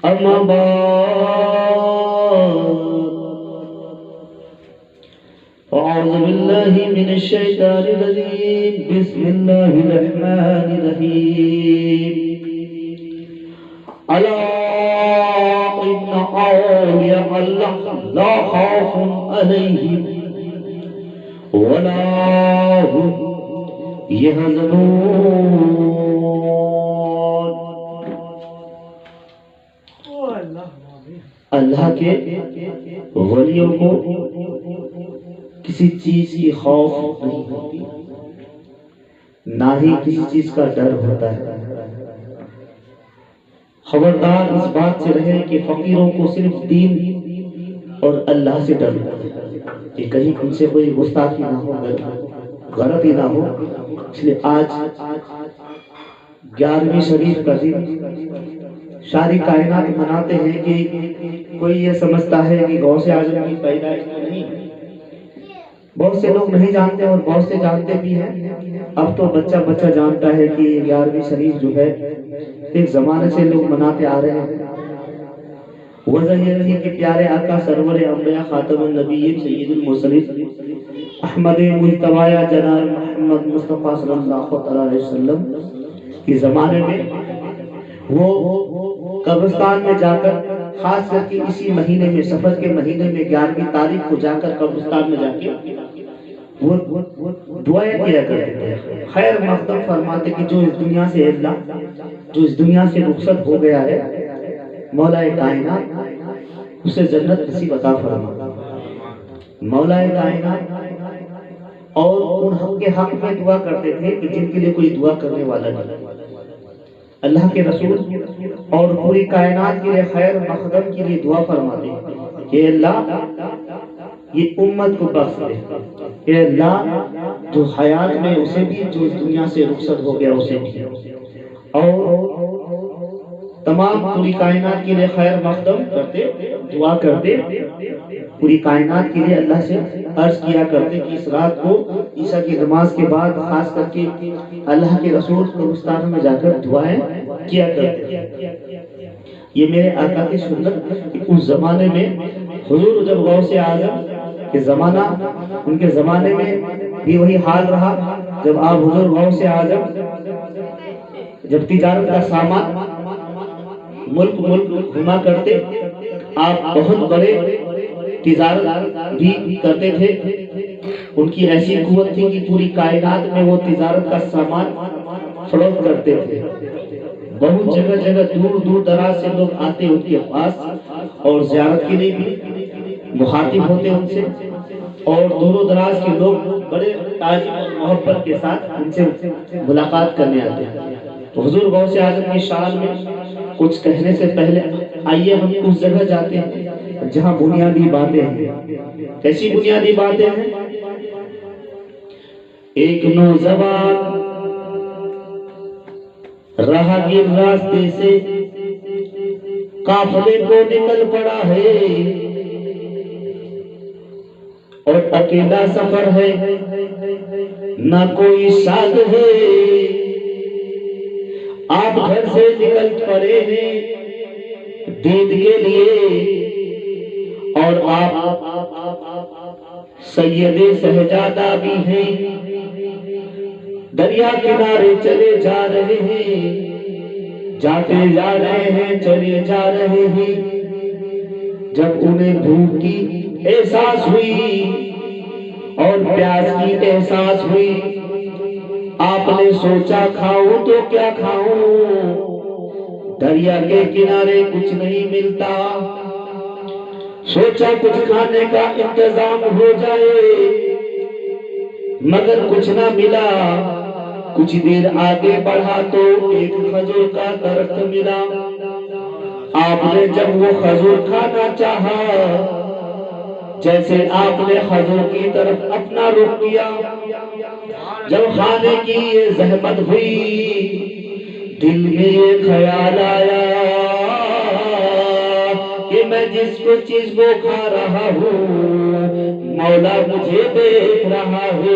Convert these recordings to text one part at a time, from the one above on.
أما بعد أعوذ بالله من الشيطان الرجيم بسم الله الرحمن الرحيم ألا إن أولياء الله لا خوف عليهم ولا هم يحزنون. اللہ کے ولیوں کو کسی چیز کی خوف نہیں ہوتی، نہ ہی کسی چیز کا ڈر ہوتا ہے. خبردار اس بات سے رہے کہ فقیروں کو صرف دین اور اللہ سے ڈر کہ کہیں ان سے کوئی گستاخی نہ ہو، غلطی نہ ہو. اس لیے آج 11ویں شریف کا دن ساری کائنات مناتے ہیں کہ کوئی یہ سمجھتا ہے کہ غوث اعظم کی پیدائش نہیں. بہت سے لوگ نہیں جانتے اور بہت سے جانتے بھی ہیں. اب تو بچہ بچہ جانتا ہے کہ 11ویں شریف جو ہے ایک زمانے سے لوگ مناتے آ رہے ہیں. وجہ یہ تھی کہ پیارے آقا سرور انبیاء خاتم النبیین سید المرسلین احمد مجتبی جناب محمد مصطفیٰ صلی اللہ علیہ وسلم کے زمانے میں وہ قبرستان میں جا کر، خاص کر کے اسی مہینے میں، صفر کے مہینے میں 11ویں تاریخ کو جا کر قبرستان میں جا کے وہ دعائیں کیا کرتے تھے. خیر مقدم فرماتے کہ جو اس دنیا سے اللہ جو اس دنیا سے رخصت ہو گیا ہے، مولا کائنات اسے جنت نصیب عطا فرما. مولا کائنات اور ان حق کے حق میں دعا کرتے تھے کہ جن کے لیے کوئی دعا کرنے والا نہیں. اللہ کے رسول اور پوری کائنات کے لیے خیر مقدم کے لیے دعا فرماتے کہ اللہ یہ امت کو بخش دے، کہ اللہ جو حیات میں اسے بھی، جو اس دنیا سے رخصت ہو گیا اسے بھی، اور تمام پوری کائنات کے لیے خیر مقدم کرتے، دعا کرتے. پوری کائنات کے لیے اللہ سے عرض کیا کرتے کہ اس رات کو عشاء کی نماز کے بعد خاص کر کے اللہ کے رسول قبرستان میں جا کر دعائیں کیا کرتے. یہ میرے آقا کی سنت. اس زمانے میں حضور جب غوث اعظم کے زمانہ، ان کے زمانے میں بھی وہی حال رہا. جب آپ حضور غوث اعظم جب تجارت کا سامان ملک گھما کرتے، آپ بہت بڑے تجارت بھی کرتے تھے. ان کی ایسی قوت تھی کہ پوری کائنات میں وہ تجارت کا سامان فروخت کرتے تھے. بہت جگہ جگہ دور دور دراز سے لوگ آتے ان کے پاس اور زیارت کے لیے بھی مخاطب ہوتے ان سے، اور دور و دراز کے لوگ بڑے تعظیم اور محبت کے ساتھ ان سے ملاقات کرنے آتے ہیں. تو حضور غوث اعظم کی شان میں کچھ کہنے سے پہلے آئیے ہم اس جگہ جاتے ہیں جہاں بنیادی باتیں ہیں. کیسی بنیادی باتیں ہیں؟ ایک نوجوان راہگیر راستے سے قافلے کو نکل پڑا ہے اور اکیلا سفر ہے، نہ کوئی ساتھ ہے. آپ گھر سے نکل پڑے ہیں دید کے لیے، اور آپ سید سہجادہ بھی ہیں. دریا کنارے چلے جا رہے ہیں، جاتے جا رہے ہیں، چلے جا رہے ہیں. جب انہیں بھوک کی احساس ہوئی اور پیاس کی احساس ہوئی، آپ نے سوچا کھاؤں تو کیا کھاؤں، دریا کے کنارے کچھ نہیں ملتا. سوچا کچھ کھانے کا انتظام ہو جائے، مگر کچھ نہ ملا. کچھ دیر آگے بڑھا تو ایک کھجور کا درخت ملا. آپ نے جب وہ کھجور کھانا چاہا، جیسے آپ نے کھجور کی طرف اپنا رخ کیا، جب کھانے کی یہ زحمت ہوئی، دل میں یہ خیال آیا کہ میں جس کو چیز کو کھا رہا ہوں، مولا مجھے دیکھ رہا ہے.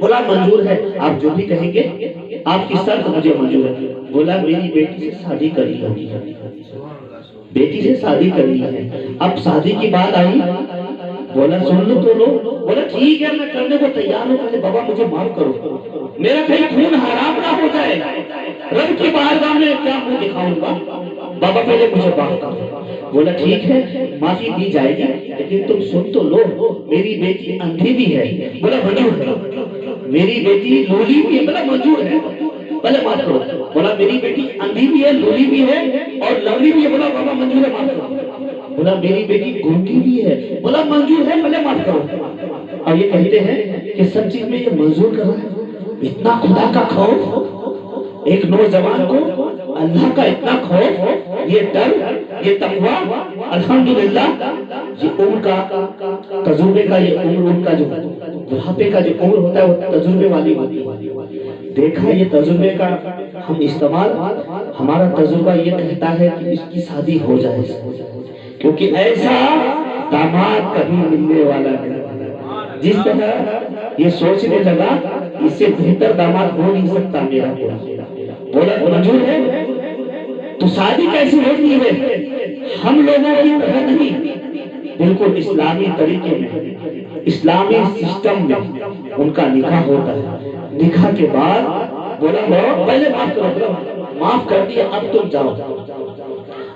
بولا منظور ہے، آپ جو بھی کہیں گے، آپ کی شرط مجھے منظور ہے۔ بولا میری بیٹی سے شادی کرنی ہوگی، بیٹی سے شادی کرنی ہے۔ اب شادی کی بات آئی، بولا سن لو تو لو۔ بولا ٹھیک ہے میں کرنے کو تیار ہوں، کہتے بابا مجھے معاف کرو، میرا کہیں خون حرام نہ ہو جائے، رب کی بارگاہ میں کیا منہ دکھاؤں گا، بابا پہلے مجھے معاف کرو۔ بولا ٹھیک ہے معافی دی جائے گی، لیکن تم سن تو لو میری بیٹی اندھی بھی ہے۔ بولا منظور ہے، میری بیٹی لولی بھی ہے۔ بولا منظور ہے، پہلے معاف کرو۔ بولا میری بیٹی اندھی بھی ہے، لولی بھی ہے اور لولی بھی ہے۔ بولا بابا منظور ہے، معاف کرو۔ بولا میری بیٹی گونگی بھی ہے۔ بولا منظور ہے، پہلے معاف کرو۔ اور یہ کہتے ہیں کہ سب چیز میں یہ منظور کر رہا ہے، اتنا خدا کا خوف، ایک نوجوان کو اللہ کا اتنا خوف، یہ ڈر، یہ تقویٰ، الحمدللہ یہ عمر کا تجربے کا، یہ عمر ان کا جو بڑھاپے کا جو عمر ہوتا ہے وہ تجربے والی ہوتی ہے۔ دیکھا یہ تجربے کا ہم استعمال، ہمارا تجربہ یہ کہتا ہے کہ اس کی شادی ہو جائے، کیونکہ ایسا داماد کبھی ملنے والا نہیں۔ جس طرح یہ سوچنے لگا اس سے بہتر داماد ہو نہیں سکتا میرا پورا۔ بولا منظور ہے، تو شادی کیسی ہوتی ہے؟ ہم لوگوں کی طرح نہیں، بالکل اسلامی طریقے میں، اسلامی سسٹم میں ان کا نکاح ہوتا ہے۔ نکاح کے بعد بولا پہلے معاف کرو، معاف کر دیا، اب تم جاؤ،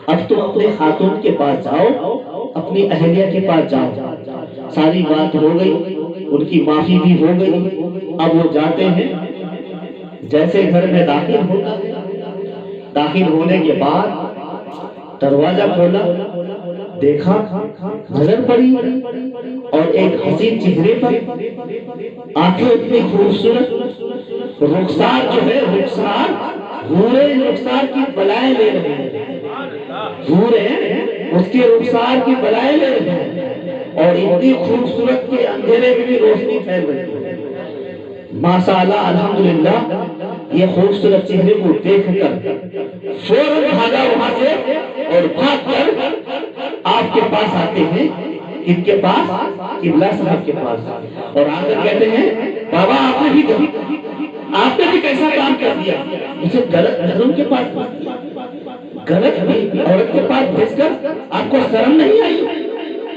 اب تم اپنے خاتون کے پاس جاؤ، اپنی اہلیہ کے پاس جاؤ۔ ساری بات ہو گئی، ان کی معافی بھی ہو گئی۔ اب وہ جاتے ہیں، جیسے گھر میں داخل ہوتا ہے، داخل ہونے کے بعد دروازہ کھولا، دیکھا، نظر پڑی اور ایک حسین چہرے پر آنکھیں اتنی خوبصورت، رخسار جو ہے، رخسار حورے رخسار کی بلائیں لے رہے ہیں، حورے اس کے رخسار کی بلائیں لے رہے ہیں، اور اتنی خوبصورت کے اندھیرے میں بھی روشنی پھیل رہی ہے۔ ماشاءاللہ الحمدللہ یہ خوبصورت چہرے کو دیکھ کر فوراً بھاگا وہاں سے، اور بھاگ کر آپ کے پاس آتے ہیں، ان کے پاس، قبلہ صاحب کے پاس، اور آ کر کہتے ہیں بابا آپ نے بھی کیسا کام کر دیا، مجھے غلط گھروں کے پاس، غلط عورت کے پاس بھیج کر آپ کو شرم نہیں آئی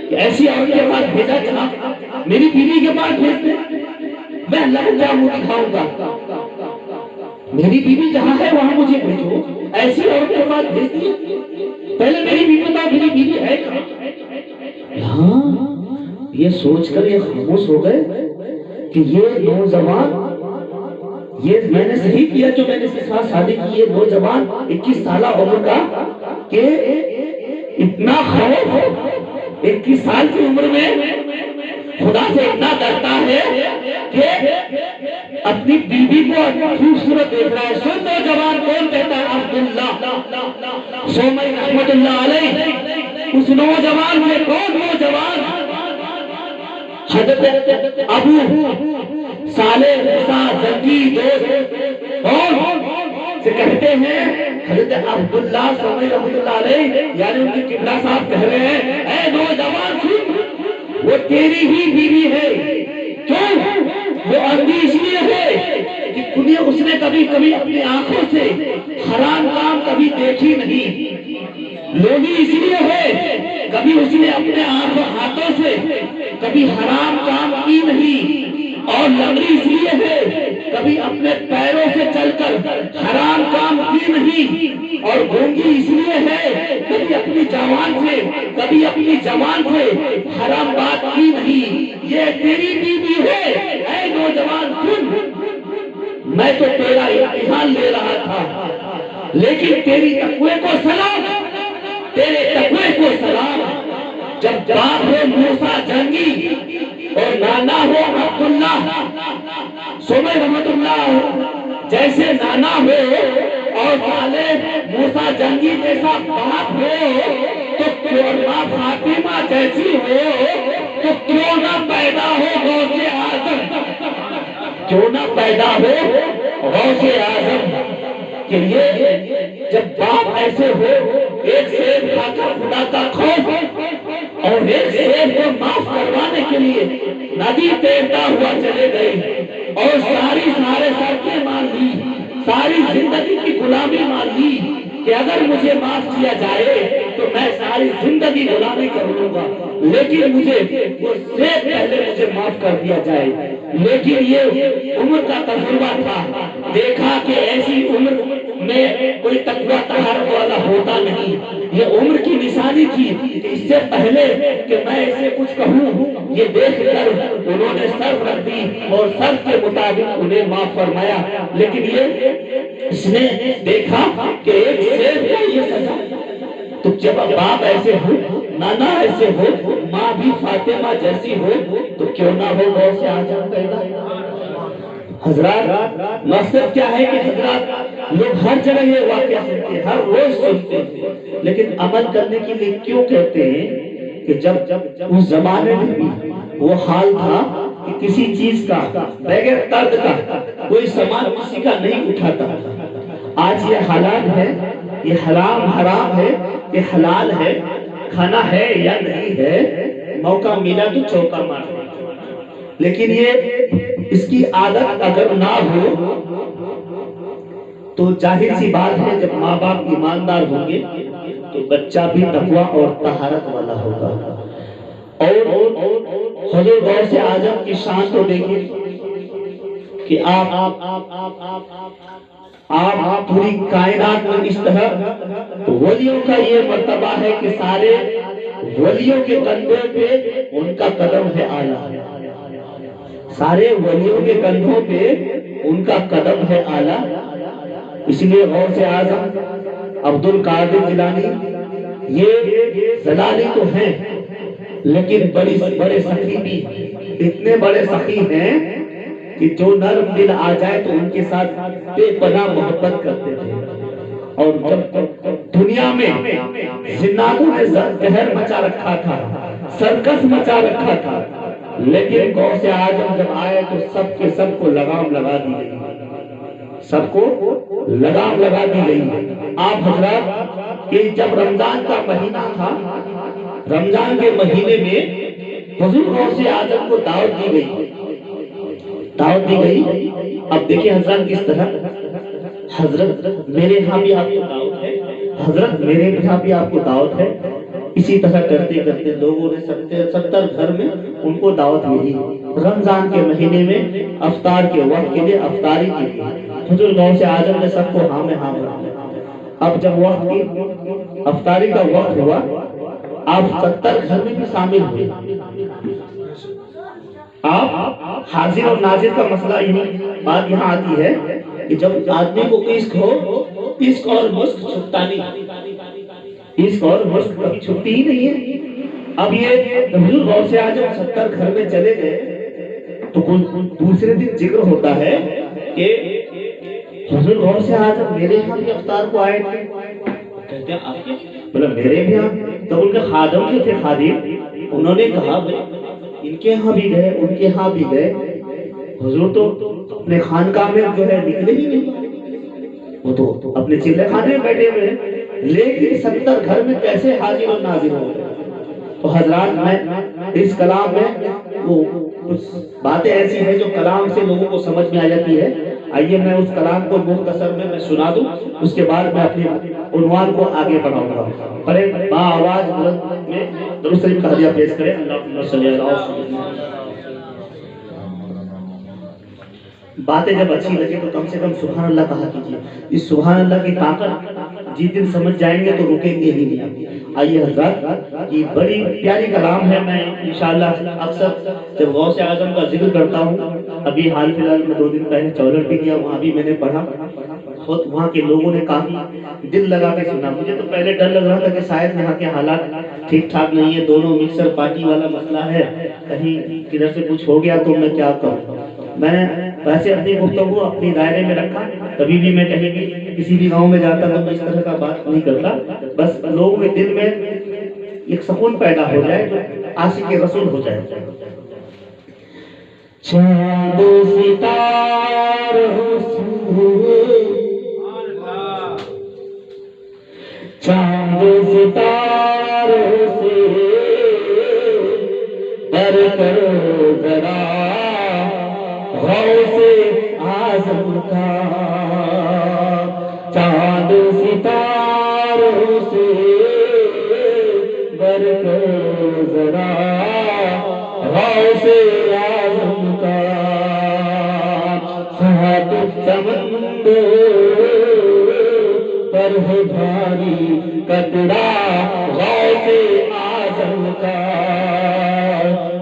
کہ ایسی عورت کے پاس بھیجا، جناب میری بیوی کے پاس بھیج دیں، میں اللہ کو کیا منہ دکھاؤں گا، میری بیوی جہاں ہے وہاں مجھے بھیجو، ایسی عورت کے پاس بھیج دیا، پہلے میری بیوی بتا میری بیوی ہے کہاں۔ ہاں یہ سوچ کر یہ خاموش ہو گئے کہ یہ نوجوان، یہ میں نے صحیح کیا جو میں نے اس کے ساتھ شادی کی۔ یہ نوجوان 21 سالہ عمر کا کہ اتنا خوف، 21 سال کی عمر میں خدا سے اتنا ڈرتا ہے کہ اپنی بیوی کو خوبصورت دیکھ رہا ہے۔ سن نوجوان کون کہتا ہے؟ عبداللہ سومئی رحمت اللہ علیہ، اس نوجوان میں کون نوجوان؟ حضرت ابو صالح موسیٰ زنگی دوست اور سے کہتے ہیں حضرت عبداللہ سومئی رحمت اللہ علیہ، یعنی ان کی قبلہ صاحب کہہ رہے ہیں اے نوجوان سن، وہ تیری ہی بیوی ہے، کیوں؟ وہ اندھی اس لیے ہے کہ دنیا اس نے کبھی اپنی آنکھوں سے حرام کام کبھی دیکھی نہیں، لوگی اس لیے ہے کبھی اس نے اپنے ہاتھوں سے کبھی حرام کام کی نہیں، اور لنگڑی اس لیے ہے کبھی اپنے پیروں سے چل کر حرام کام کی نہیں، اور گونگی اس لیے ہے کبھی اپنی زبان سے حرام بات کی نہیں۔ یہ تیری بیوی ہے، اے نوجوان سن، میں تو تیرا امتحان لے رہا تھا، لیکن تیری تقوی کو سلام، تیرے تقوی کو سلام۔ جب باپ ہو موسیٰ جنگی اور نانا ہو عبداللہ سومئی رحمت اللہ جیسے نانا ہو، اور صالح موسیٰ جنگی جیسا باپ ہو، تو ماں فاطمہ جیسی ہو، تو کیوں نہ پیدا ہو غوث اعظم، کیوں نہ پیدا ہو غوث اعظم کے لیے۔ جب باپ ایسے ہو، ایک سیب کھا کر خدا کا خوف، اور ایک سیب کو معاف کروانے کے لیے ندی تیرتا ہوا چلے گئے، اور سارے سڑکیں مان لی، ساری زندگی کی غلامی مان لی کہ اگر مجھے معاف کیا جائے تو میں ساری زندگی غلامی کر لوں گا، لیکن مجھے اس سے پہلے مجھے معاف کر دیا جائے۔ لیکن یہ عمر کا تجربہ تھا، دیکھا کہ ایسی عمر میں کوئی تقوی طہارت والا ہوتا نہیں۔ یہ عمر کی نشانی تھی کہ اس سے پہلے کہ میں اسے کچھ کہوں، یہ دیکھ کر انہوں نے سر رکھ دی اور سر کے مطابق انہیں معاف فرمایا۔ لیکن یہ اس نے دیکھا کہ ایک شیر کو یہ سزا، تو جب باپ ایسے ہو، نانا ایسے ہو، ماں بھی فاطمہ جیسی ہو، تو کیوں نہ ہو غوث اعظم پیدا۔ حضرات مقصد کیا ہے کہ حضرات لوگ ہر جگہ یہ واقعہ سنتے ہیں، ہر روز سنتے ہیں، لیکن عمل کرنے کے لیے کیوں کہتے ہیں کہ جب اس زمانے میں بھی وہ حال تھا کہ کسی چیز کا بغیر درد کا کوئی سامان کسی کا نہیں اٹھاتا۔ آج یہ حالات ہے، یہ حرام حرام ہے کہ حلال ہے، کھانا ہے یا نہیں ہے، موقع ملا تو چوکا مار۔ لیکن یہ اس کی عادت اگر نہ ہو تو ظاہر سی بات ہے جب ماں باپ ایماندار ہوں گے تو بچہ بھی تقویٰ اور طہارت والا ہوگا۔ اور حضور غوث اعظم کی شان تو دیکھیں کہ آپ پوری کائنات میں اس طرح ولیوں کا یہ مرتبہ ہے کہ سارے ولیوں کے کندھوں پہ ان کا قدم ہے اعلیٰ، سارے ولیوں کے کندھوں پہ ان کا قدم ہے اعلیٰ۔ اس لیے غوث اعظم عبد القادر جیلانی یہ زلالی تو ہیں لیکن بڑے سخی بھی، اتنے بڑے سخی ہیں کہ جو نرم دل آ جائے تو ان کے ساتھ بے پناہ محبت کرتے تھے۔ اور جب دنیا میں جناتوں نے زہر مچا رکھا تھا، سرکس مچا رکھا تھا، لیکن غوث اعظم جب آئے تو سب کے سب کو لگام لگا دی گئی، سب کو لگام لگا دی گئی۔ آپ حضرات کہ جب رمضان کا مہینہ تھا، رمضان کے مہینے میں حضور غوث اعظم کو دعوت دی گئی، دعوت دی گئی۔ اب دیکھیں حضرت کس طرح، حضرت میرے ہاں بھی آپ کو دعوت ہے، حضرت میرے ہاں بھی آپ کو دعوت ہے۔ اسی طرح کرتے کرتے لوگوں نے 70 گھر میں ان کو دعوت ملی۔ رمضان کے مہینے میں افطار کے وقت کے لیے افطاری کی، حضور غوث اعظم نے سب کو ہاں میں ہاں بنا۔ اب جب وقت کی افطاری کا وقت ہوا، آپ 70 گھر میں بھی شامل ہوئے۔ آپ حاضر اور ناظر کا مسئلہ یہی بات یہاں آتی ہے کہ جب آدمی کو عشق ہو، عشق اور مشق چھپتا نہیں، عشق اور مشق کبھی چھپتی ہی نہیں ہے۔ اب یہ حضور غوث اعظم 70 گھر میں چلے گئے تو دوسرے دن ذکر ہوتا ہے کہ حضور غوث اعظم میرے یہاں بھی افطار کو آئے تھے، کہتے ہیں آپ کے بولا میرے بھی یہاں، تو ان کے خادم جو تھے خادم انہوں نے کہا ان کے ہاں بھی گئے ان کے ہاں بھی گئے، حضور تو اپنے خانقاہ میں جو ہے نکلے ہی نہیں، وہ تو اپنے چلے خانے میں بیٹھے ہوئے ہیں، لیکن 70 گھر میں کیسے حاضر اور ناظر ہو گئے؟ تو حضرات میں اس کلام میں وہ کچھ باتیں ایسی ہیں جو کلام سے لوگوں کو سمجھ میں آ جاتی ہے۔ آئیے میں اس کلام کو مختصر میں سنا دوں، اس کے بعد میں اپنے عنوان کو آگے بڑھاؤں گا۔ بڑے با آواز بلند میں درود شریف کا ہدیہ پیش کریں۔ اللہم صلی اللہ علیہ وسلم۔ باتیں جب اچھی لگے تو کم سے کم سبحان اللہ کہا کیجیے، اس سبحان اللہ کی طاقت جس دن سمجھ جائیں گے تو رکیں گے ہی نہیں۔ آئیے حضرات یہ بڑی پیاری کلام ہے، میں انشاءاللہ اکثر جب غوث اعظم کا ذکر کرتا ہوں، ابھی حال فی الحال میں 2 دن پہلے چولڑ بھی گیا، وہاں بھی میں نے پڑھا، خود وہاں کے لوگوں نے کافی دل لگا کے سنا۔ مجھے تو پہلے ڈر لگ رہا تھا کہ شاید یہاں کے حالات ٹھیک ٹھاک نہیں ہے، دونوں مکسر پارٹی والا مسئلہ ہے، کہیں کدھر سے کچھ ہو گیا تو میں کیا کروں۔ میں نے ویسے اپنی گفتگو اپنی دائرے میں رکھا، کبھی بھی میں کہیں بھی کسی بھی گاؤں میں جاتا تو میں اس طرح کا بات نہیں کرتا، بس لوگوں کے دل میں ایک سکون پیدا ہو جائے جو عاشق رسول ہو جائے۔ چاند ستاروں سے، چاند ستاروں سے بڑھ کر ذرا غوث پر ہے بھاری قطرہ غوث اعظم کا،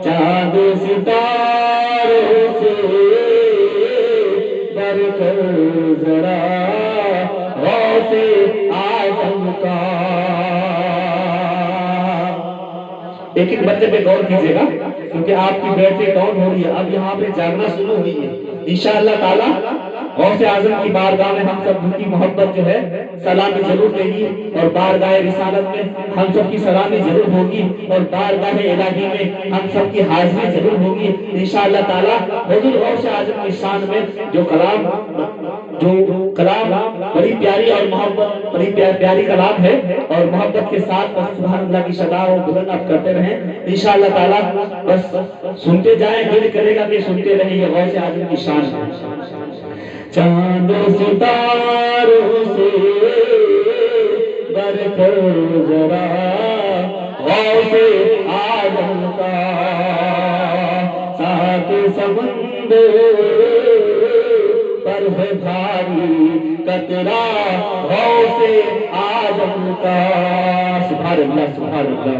چاند ستاروں سے بڑھ کر ذرا غوث اعظم کا۔ ایک ایک بندے پہ غور کیجیے گا کیونکہ آپ کی بیٹری ڈاؤن ہو رہی ہے، اب یہاں پہ جاگنا شروع ہوئی ہے انشاءاللہ تعالی۔ غوث اعظم کی بارگاہ میں ہم سب کی محبت جو ہے سلامی ضرور دے گی، اور بارگاہ رسالت میں ہم سب کی سلامی ضرور ہوگی، اور بارگاہ الہی میں ہم سب کی حاضری ضرور ہوگی انشاءاللہ تعالی۔ حضور غوث اعظم کی شان میں جو کلام بڑی پیاری اور محبت بڑی پیاری کلام ہے، اور محبت کے ساتھ سبحان اللہ کی صدا اور بلند آپ کرتے رہیں انشاءاللہ تعالی۔ بس سنتے جائیں، دل کرے گا کہ سنتے رہیں، یہ غوث اعظم کی شان ہے۔ چاند ستاروں سے بڑھ کر ذرا غوث اعظم کا، سات سمندر پر ہے بھاری قطرہ غوث اعظم کا، سبحان اللہ سبحان اللہ۔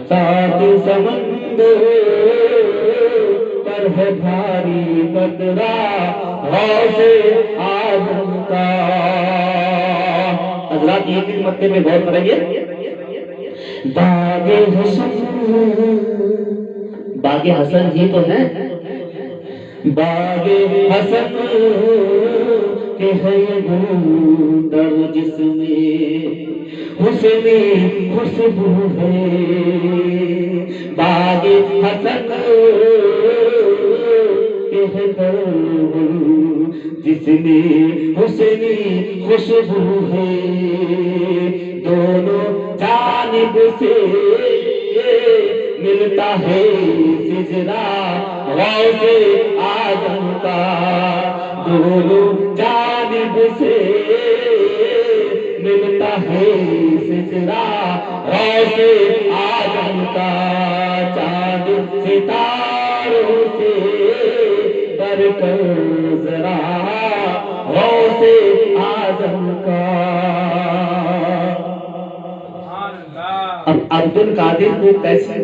سات سمندر پر ہے بھاری قطرہ غوث اعظم کا۔ حضرات یہ بھی مکے میں غور کریں گے، باغ حسن، باغ حسن ہی تو ہے، باغ حسن کے ہے گلدر جس میں حسنی خوشبو ہے، باغ حسن کے ہے گلدر جس میں حسنی خوشبو ہے، دونوں جانب سے ملتا ہے سجدہ غوث اعظم کا، دونوں جانب سے ملتا ہے سجدہ غوث اعظم کا، چاند ستاروں سے بڑھ کر ذرا غوث اعظم کا۔ اب عبد القادر کو کیسی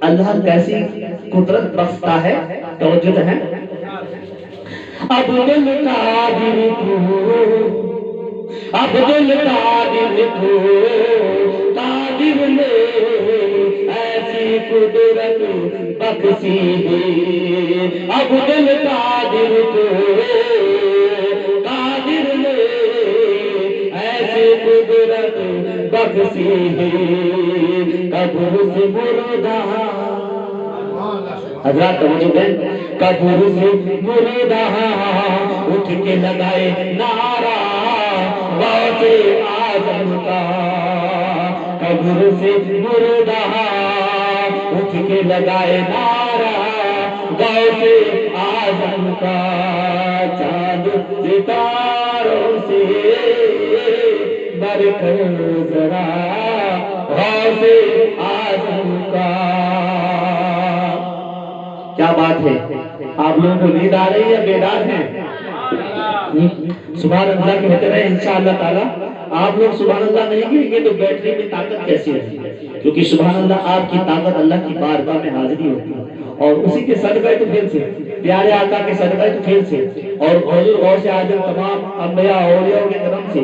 اللہ کیسی قدرت بخشتا ہے، توجہ ہے۔ عبد القادر کو قادر نے ایسی قدرت بخشی ہے، عبد القادر کو قادر نے ایسی قدرت بخشی ہے، قبر سے مردہ حضرات توجہ دیں، قبر سے مردہ اٹھ کے لگائے نعرہ غوث اعظم کا، قبر سے مردہ اٹھ کے لگائے نعرہ غوث اعظم کا، چاند ستاروں سے بڑھ کر ذرا غوث اعظم کا۔ کیا بات ہے، آپ لوگوں کو نیند آ رہی ہے، بیدار ہیں؟ سبحان اللہ کہتے رہے انشاءاللہ تعالی۔ آپ لوگ سبحان اللہ نہیں کہیں گے تو بیٹری میں طاقت کیسی ہے؟ کیونکہ سبحان اللہ آپ کی طاقت اللہ کی بارگاہ میں حاضری ہوتی ہے، اور اسی کے صدقہ تو پھر سے پیارے آقا کے صدقہ تو پھر سے، اور حضور غوث اعظم تمام انبیاء اولیاء کے کرم سے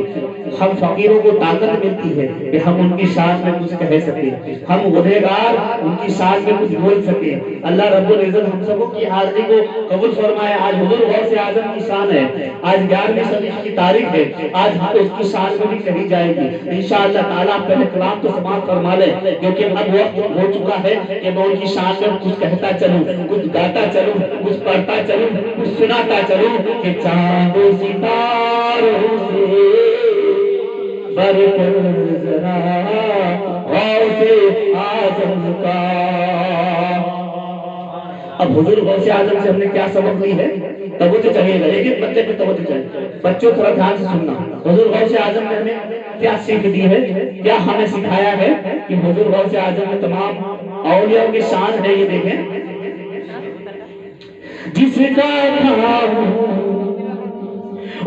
ہم فقیروں کو طاقت ملتی ہے کہ ہم ان کی شان میں کچھ کہہ سکیں، ہم گنہگار ان کی شان میں کچھ بول سکیں۔ اللہ رب العزت ہم سب کی حاضری کو قبول فرمائے۔ آج حضور غوث اعظم کی شان ہے، آج 11ویں صدی کی تاریخ ہے، آج ہم اس کی شان میں بھی کہی جائے گی انشاءاللہ تعالیٰ۔ پہلے کلام تو سماعت فرما لیں کیونکہ اب وقت ہو چکا ہے کہ میں ان کی شان میں کچھ کہتا چلوں، کچھ گاتا چلوں، کچھ پڑھتا چلوں، کچھ سناتا چلوں کہ چاند ستاروں سے بڑھ کر ذرا غوث اعظم کا۔ اب حضور غوث اعظم سے ہم نے کیا سبق لی ہے، توجہ چاہیے گا، ایک ایک بچے پہ توجہ چاہیے، بچوں تھوڑا دھیان سے سننا۔ حضور غوث اعظم نے ہمیں کیا سیکھ دی ہے، کیا ہمیں سکھایا ہے کہ حضور غوث اعظم میں تمام اولیاء کی شان ہے۔ یہ دیکھیں، جس کا نام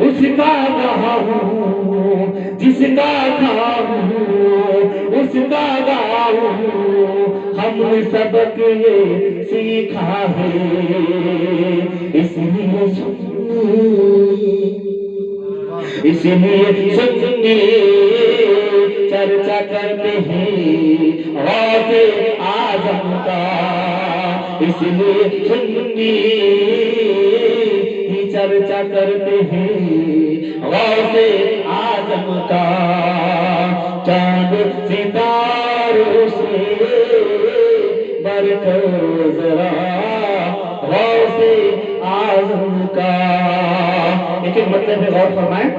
اس کا گواہ ہوں، جس کا کام ہوں اس کا گواہ ہوں، ہم نے سبق یہ سیکھا ہے، اس لیے سنی چرچا کرتے ہیں غوث اعظم کا، اس لیے سنی چرچا کرتے ہیں غوث اعظم کا، چاند ستاروں سے بڑھ کر ذرا غوث اعظم کا۔ لیکن مطلب غور فرمائیں،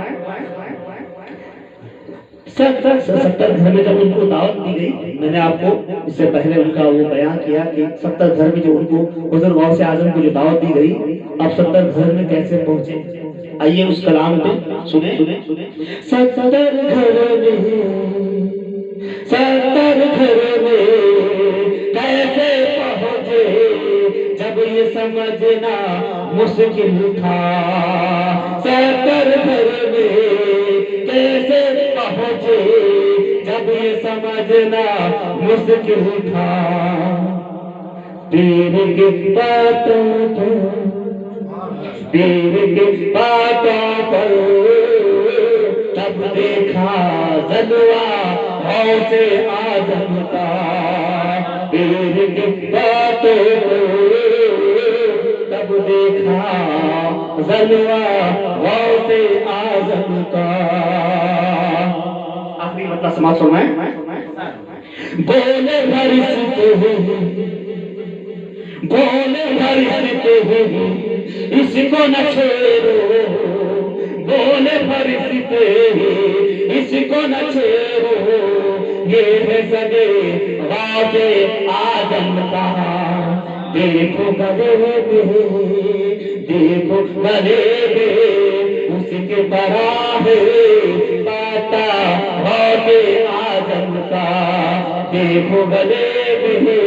70 گھر میں جب ان کو دعوت دی گئی، میں نے آپ کو اس سے پہلے ان کا وہ بیان کیا کہ 70 گھر میں جو ان کو حضرت غوث اعظم کو جو دعوت دی گئی، اب 70 گھر میں کیسے پہنچے؟ آئیے اس کلام پہ سنیں۔ 70 گھر میں کیسے پہنچے، جب یہ سمجھنا مشکل تھا، 70 گھر میں کیسے پہنچے، جب یہ سمجھنا مشکل تھا، پیر کی باتوں پر تب دیکھا جلوہ غوث اعظم کا، پیر کی باتوں پر تب دیکھا جلوہ غوث اعظم کا۔ آخری مطلب سماعت فرمائیں۔ بولے بھرستے ہیں اس کو نہ چھیڑو، بولے بھرستے ہیں اس کو نہ چھیڑو، یہ ہے سدے غوث اعظم کا، دیکھو گلے میں اس کے براہ پاتا غوث اعظم کا، دیکھو گلے میں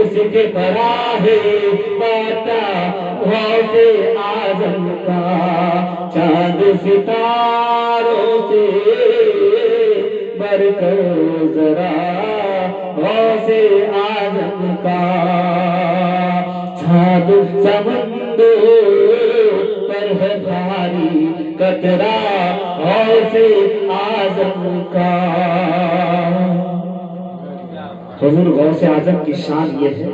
اس کے براہ پاتا غوث اعظم کا، چاند ستاروں سے بڑھ کر ذرا غوث اعظم کا، چھاد سمندر پر ہے بھاری قطرہ غوث اعظم کا۔ حضور غوث اعظم کی شان یہ ہے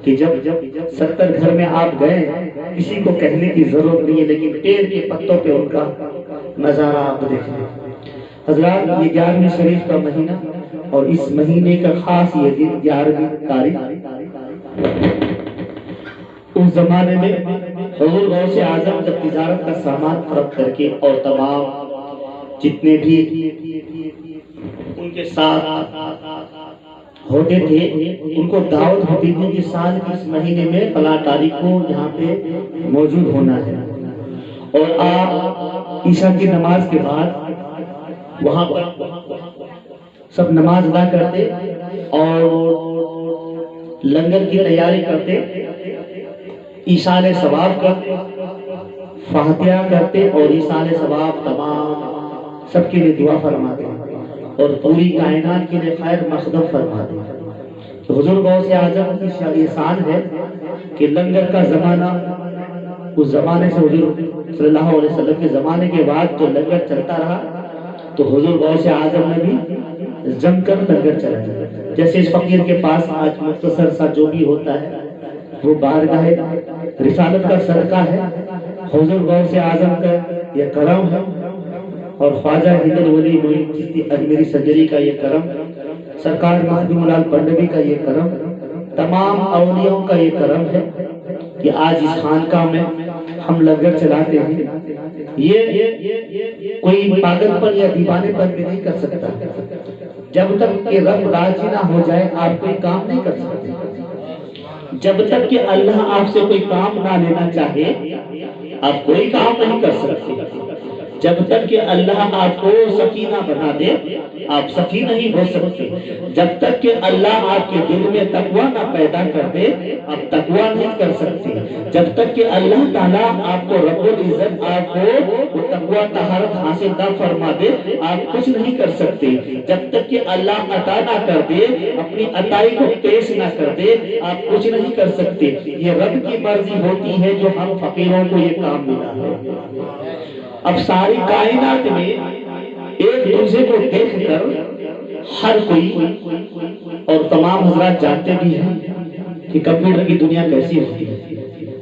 کہ جب 70 گھر میں آپ گئے، کسی کو کہنے کی ضرورت نہیں ہے، لیکن پیڑ کے پتوں پہ ان کا نظارہ آپ دیکھیں۔ حضرات، یہ 11ویں شریف کا مہینہ اور اس مہینے کا خاص یہ دن 11ویں تاریخ، اس زمانے میں حضور غوث اعظم جب تجارت کا سامان فروخت کر کے اور تمام جتنے بھی ان کے ساتھ ہوتے تھے، ان کو دعوت ہوتی تھی کہ سال کی اس مہینے میں فلاں تاریخ کو یہاں پہ موجود ہونا ہے، اور آپ عشاء کی نماز کے بعد وہاں پر سب نماز ادا کرتے اور لنگر کی تیاری کرتے، ایصال ثواب کرتے، فاتحہ کرتے اور ایصال ثواب تمام سب کے لیے دعا فرماتے اور پوری کائنات کے لیے خیر مقدم فرماتے۔ تو حضور غوث اعظم کی یہ شان ہے کہ لنگر کا زمانہ، اس زمانے سے حضور صلی اللہ علیہ وسلم کے زمانے کے بعد جو لنگر چلتا رہا، تو حضور غوث اعظم نے بھی جم کر لنگر چلایا۔ جیسے اس فقیر کے پاس آج مختصر سا جو بھی ہوتا ہے وہ بارگاہ رسالت کا صدقہ ہے، حضور غوث اعظم کا یہ کرم ہے، اور خواجہ حیدر ولی معین چشتی اجمیری سرجری کا یہ کرم، سرکار مخدوم لال بنڈوی کا یہ کرم، تمام اولیاءوں کا یہ کرم ہے کہ آج اس خانقاہ میں ہم لنگر چلاتے ہیں۔ یہ کوئی پاگل پر یا دیوانے پر بھی نہیں کر سکتا۔ جب تک کہ رب راضی نہ ہو جائے آپ کوئی کام نہیں کر سکتے۔ جب تک کہ اللہ آپ سے کوئی کام نہ لینا چاہے آپ کوئی کام نہیں کر سکتے۔ جب تک کہ اللہ آپ کو سکینہ بنا دے آپ سخی نہیں ہو سکتے. جب تک کہ اللہ آپ کے دل میں تقوی نہ پیدا کر دے آپ تقوی نہیں کر سکتے. جب تک کہ اللہ تعالیٰ آپ کو رب العزت آپ کو وہ تقوی طہارت حاصل نہ فرما دے آپ کچھ نہیں کر سکتے. جب تک کہ اللہ عطا نہ کر دے اپنی عطائی کو پیش نہ کر دے آپ کچھ نہیں کر سکتے. یہ رب کی مرضی ہوتی ہے جو ہم فقیروں کو یہ کام ملا ہے. اب ساری کائنات میں ایک دوسرے کو دیکھ کر ہر کوئی اور تمام حضرات جانتے بھی ہیں کہ کمپیوٹر کی دنیا کیسی ہوتی ہے.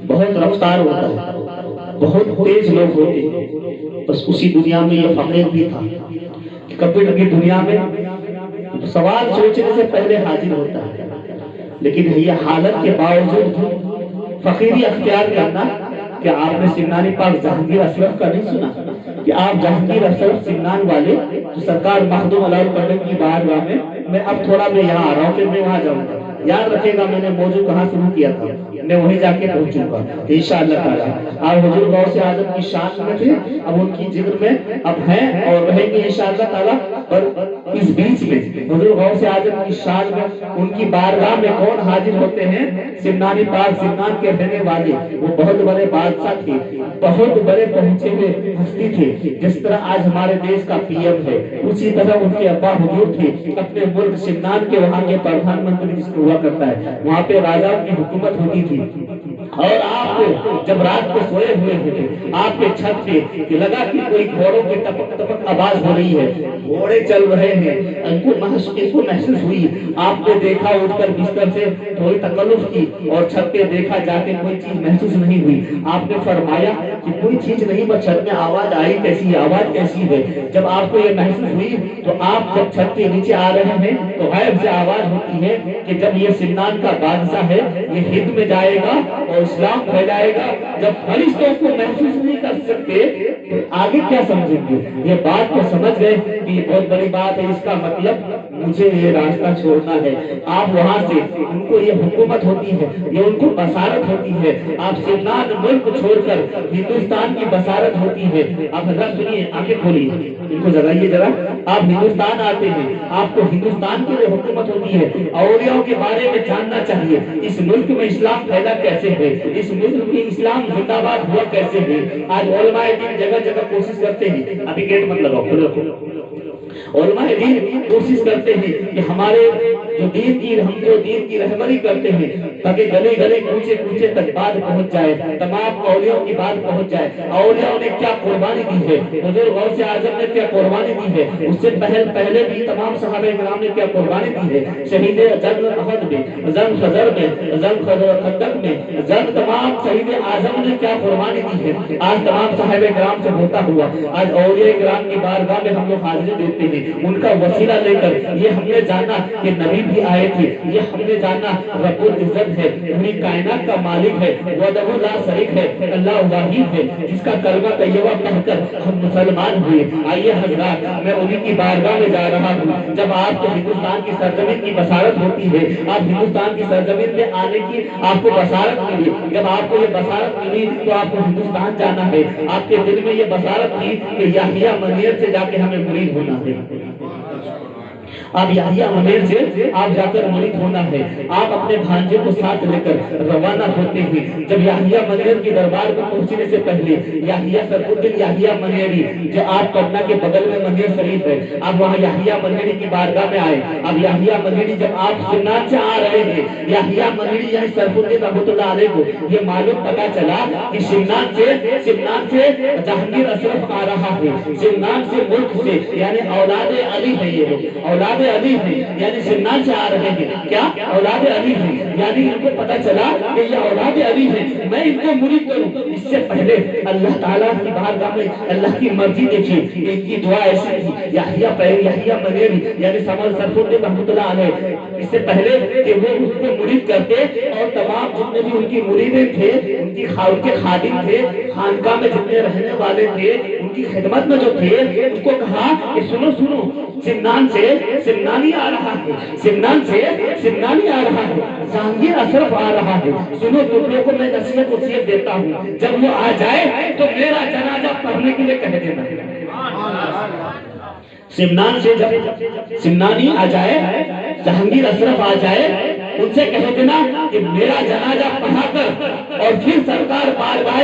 بہت رفتار ہوتا ہے بہت تیز لوگ ہوتے ہیں. بس اسی دنیا میں یہ فقیر بھی تھا کہ کمپیوٹر کی دنیا میں سوال سوچنے سے پہلے حاضر ہوتا ہے. لیکن یہ حالت کے باوجود فقیری اختیار کرنا کہ آپ نے سمنانی پاک جہانگیر اشرف کا نہیں سنا کہ آپ جہانگیر اشرف سمنان والے جو سرکار مخدوم علیہ القدر کی بارگاہ میں اب تھوڑا میں یہاں آ رہا ہوں پھر میں وہاں جاؤں گا. یاد رکھے گا میں نے موضوع کہاں شروع کیا تھا میں وہیں جا کے پہنچوں گا انشاءاللہ تعالی. آپ حضور غوث اعظم کی شان میں تھے اب ان کی ذکر میں اب ہیں اور رہیں گے انشاءاللہ تعالی. پر اس بیچ میں حضور غوث اعظم کی شان میں ان کی بارگاہ میں کون حاضر ہوتے ہیں؟ سمنانی پاک سمنان کے رہنے والے وہ بہت بڑے بادشاہ تھے بہت بڑے پہنچے ہوئے ہستی تھے. جس طرح آج ہمارے دیش کا پی ایم ہے اسی طرح ان کے ابا حضور تھے. اپنے ملک سمنان کے وہاں کے پردھان منتری جس کو ہوا کرتا ہے وہاں پہ راجاؤں کی حکومت ہوتی تھی. اور آپ جب رات کو سوئے ہوئے تھے آپ کے چھت پہ لگا کہ کوئی گھوڑوں کی ٹپک ٹپک آواز ہو رہی ہے گھوڑے چل رہے ہیں. ان کو محسوس ہوئی. آپ نے دیکھا اٹھ کر بستر سے تھوڑی تکلف کی اور چھت پہ دیکھا جا کے کوئی چیز محسوس نہیں ہوئی. آپ نے فرمایا کہ کوئی چیز نہیں بس چھت میں آواز آئی کیسی ہے آواز کیسی ہے. جب آپ کو یہ محسوس ہوئی تو آپ جب چھت کے نیچے آ رہے ہیں تو غیب سے آواز ہوتی ہے کہ جب یہ سمنان کا بادشاہ ہے یہ ہند میں جائے گا اور اسلام پھیلائے گا. جب فرشتوں کو محسوس نہیں کر سکتے آگے کیا سمجھیں گے. یہ بات کو سمجھ گئے کہ یہ بہت بڑی بات ہے. اس کا مطلب مجھے یہ راستہ چھوڑنا ہے. آپ وہاں سے ان کو یہ حکومت ہوتی ہے یہ ان کو بصارت ہوتی ہے. آپ سمنان ملک چھوڑ کر ہندوستان کی بصارت ہوتی ہے. آپ حضرت سنیے آنکھیں کھولیے ان کو جگائیے ذرا. آپ ہندوستان آتے ہیں آپ کو ہندوستان کی جو حکومت ہوتی ہے اولیاء کے بارے میں جاننا چاہیے. اس ملک میں اسلام پھیلا کیسے ہے اس ملک میں اسلام زندہ باد ہوا کیسے ہے. آج علماء دین جگہ جگہ کوشش کرتے ہیں ابھی گیٹ مت لگاؤ علماء دین کوشش کرتے ہیں کہ ہمارے جو دین کی رہبری کرتے ہیں تاکہ گلے گلے کوچے کوچے تک بات پہنچ جائے تمام اولیاء کی بات پہنچ جائے. اولیاء نے کیا قربانی دی ہے حضور غوث اعظم نے کیا قربانی دی ہے اس سے پہلے بھی تمام صحابہ کرام نے کیا قربانی دی ہے. شہید جنگ احد میں جنگ خزر میں جنگ خندق میں جنگ تمام شہید اعظم نے کیا قربانی دی ہے. آج تمام صحابہ کرام سے ہوتا ہوا آج اولیاء کرام کی بارگاہ میں ہم لوگ حاضری دیتے ہیں. ان کا وسیلہ لے کر یہ ہم نے جانا کہ نبی بھی آئے تھے. یہ ہم نے جانا رب العزت ہے پوری کائنات کا مالک ہے وحدہ لا شریک ہے اللہ واحد ہے جس کا کلمہ طیبہ پڑھ کر ہم مسلمان ہوئے. آئیے حضرات میں انہیں کی بارگاہ میں جا رہا ہوں. جب آپ کو ہندوستان کی سرزمین کی بصارت ہوتی ہے آپ ہندوستان کی سرزمین میں آنے کی آپ کو بصارت ملی. جب آپ کو یہ بصارت ملی تو آپ کو ہندوستان جانا ہے. آپ کے دل میں یہ بصارت تھی کہ یحییٰ منیر سے جا کے ہمیں مرید ہونا ہے. آپ یحییٰ منیر سے آپ جا کر مرید ہونا ہے. آپ اپنے بھانجے کو ساتھ لے کر روانہ ہوتے ہیں. جب یحییٰ منیر کے دربار کو پہنچنے سے پہلے یحییٰ سرف الدین یحییٰ منیری جو آپ پٹنہ کے بغل میں منیر شریف ہے آپ وہاں یحییٰ منیری کی بارگاہ میں آئے. اب یحییٰ منیری جب آپ سمنان سے آ رہے ہیں یحییٰ منیری یعنی سرف الدین رحمۃ اللہ علیہ کو یہ معلوم پتا چلا کہ سمنان سے جہانگیر اشرف آ رہا ہے. سمنان سے ملک سے یعنی اولاد علی ہے. یہ لوگ اولاد علی ہیں یعنی سمنان سے آ رہے ہیں. کیا اولاد علی ہیں یعنی ان کو پتا چلا کہ یہ اولاد علی ہیں میں ان کو مرید کروں. اس سے پہلے اللہ تعالیٰ کی بارگاہ میں اللہ کی مرضی دیکھیے ان کی دعا ایسی تھی یحییٰ منیری یعنی سرف الدین رحمۃ اللہ علیہ اس سے پہلے کہ وہ اس کو مرید کرتے اور تمام جتنے بھی ان کی مریدیں تھے ان کے خادم تھے خانقاہ میں جتنے رہنے والے تھے ان کی خدمت میں جو تھے ان کو کہا کہ سنو سنو، سمنان سے سمنانی آ رہا ہے، سمنان سے سمنانی آ رہا ہے، جہانگیر اشرف آ رہا ہے، سنو تم لوگوں کو میں نصیحت وصیت دیتا ہوں، جب وہ آ جائے تو میرا جنازہ پڑھنے کے لیے کہہ دینا۔ سمنان سے جب سمنانی آ جائے، جہانگیر اشرف آ جائے، ان سے کہہ دینا کہ میرا جنازہ پڑھا کر اور پھر سرکار بارگاہ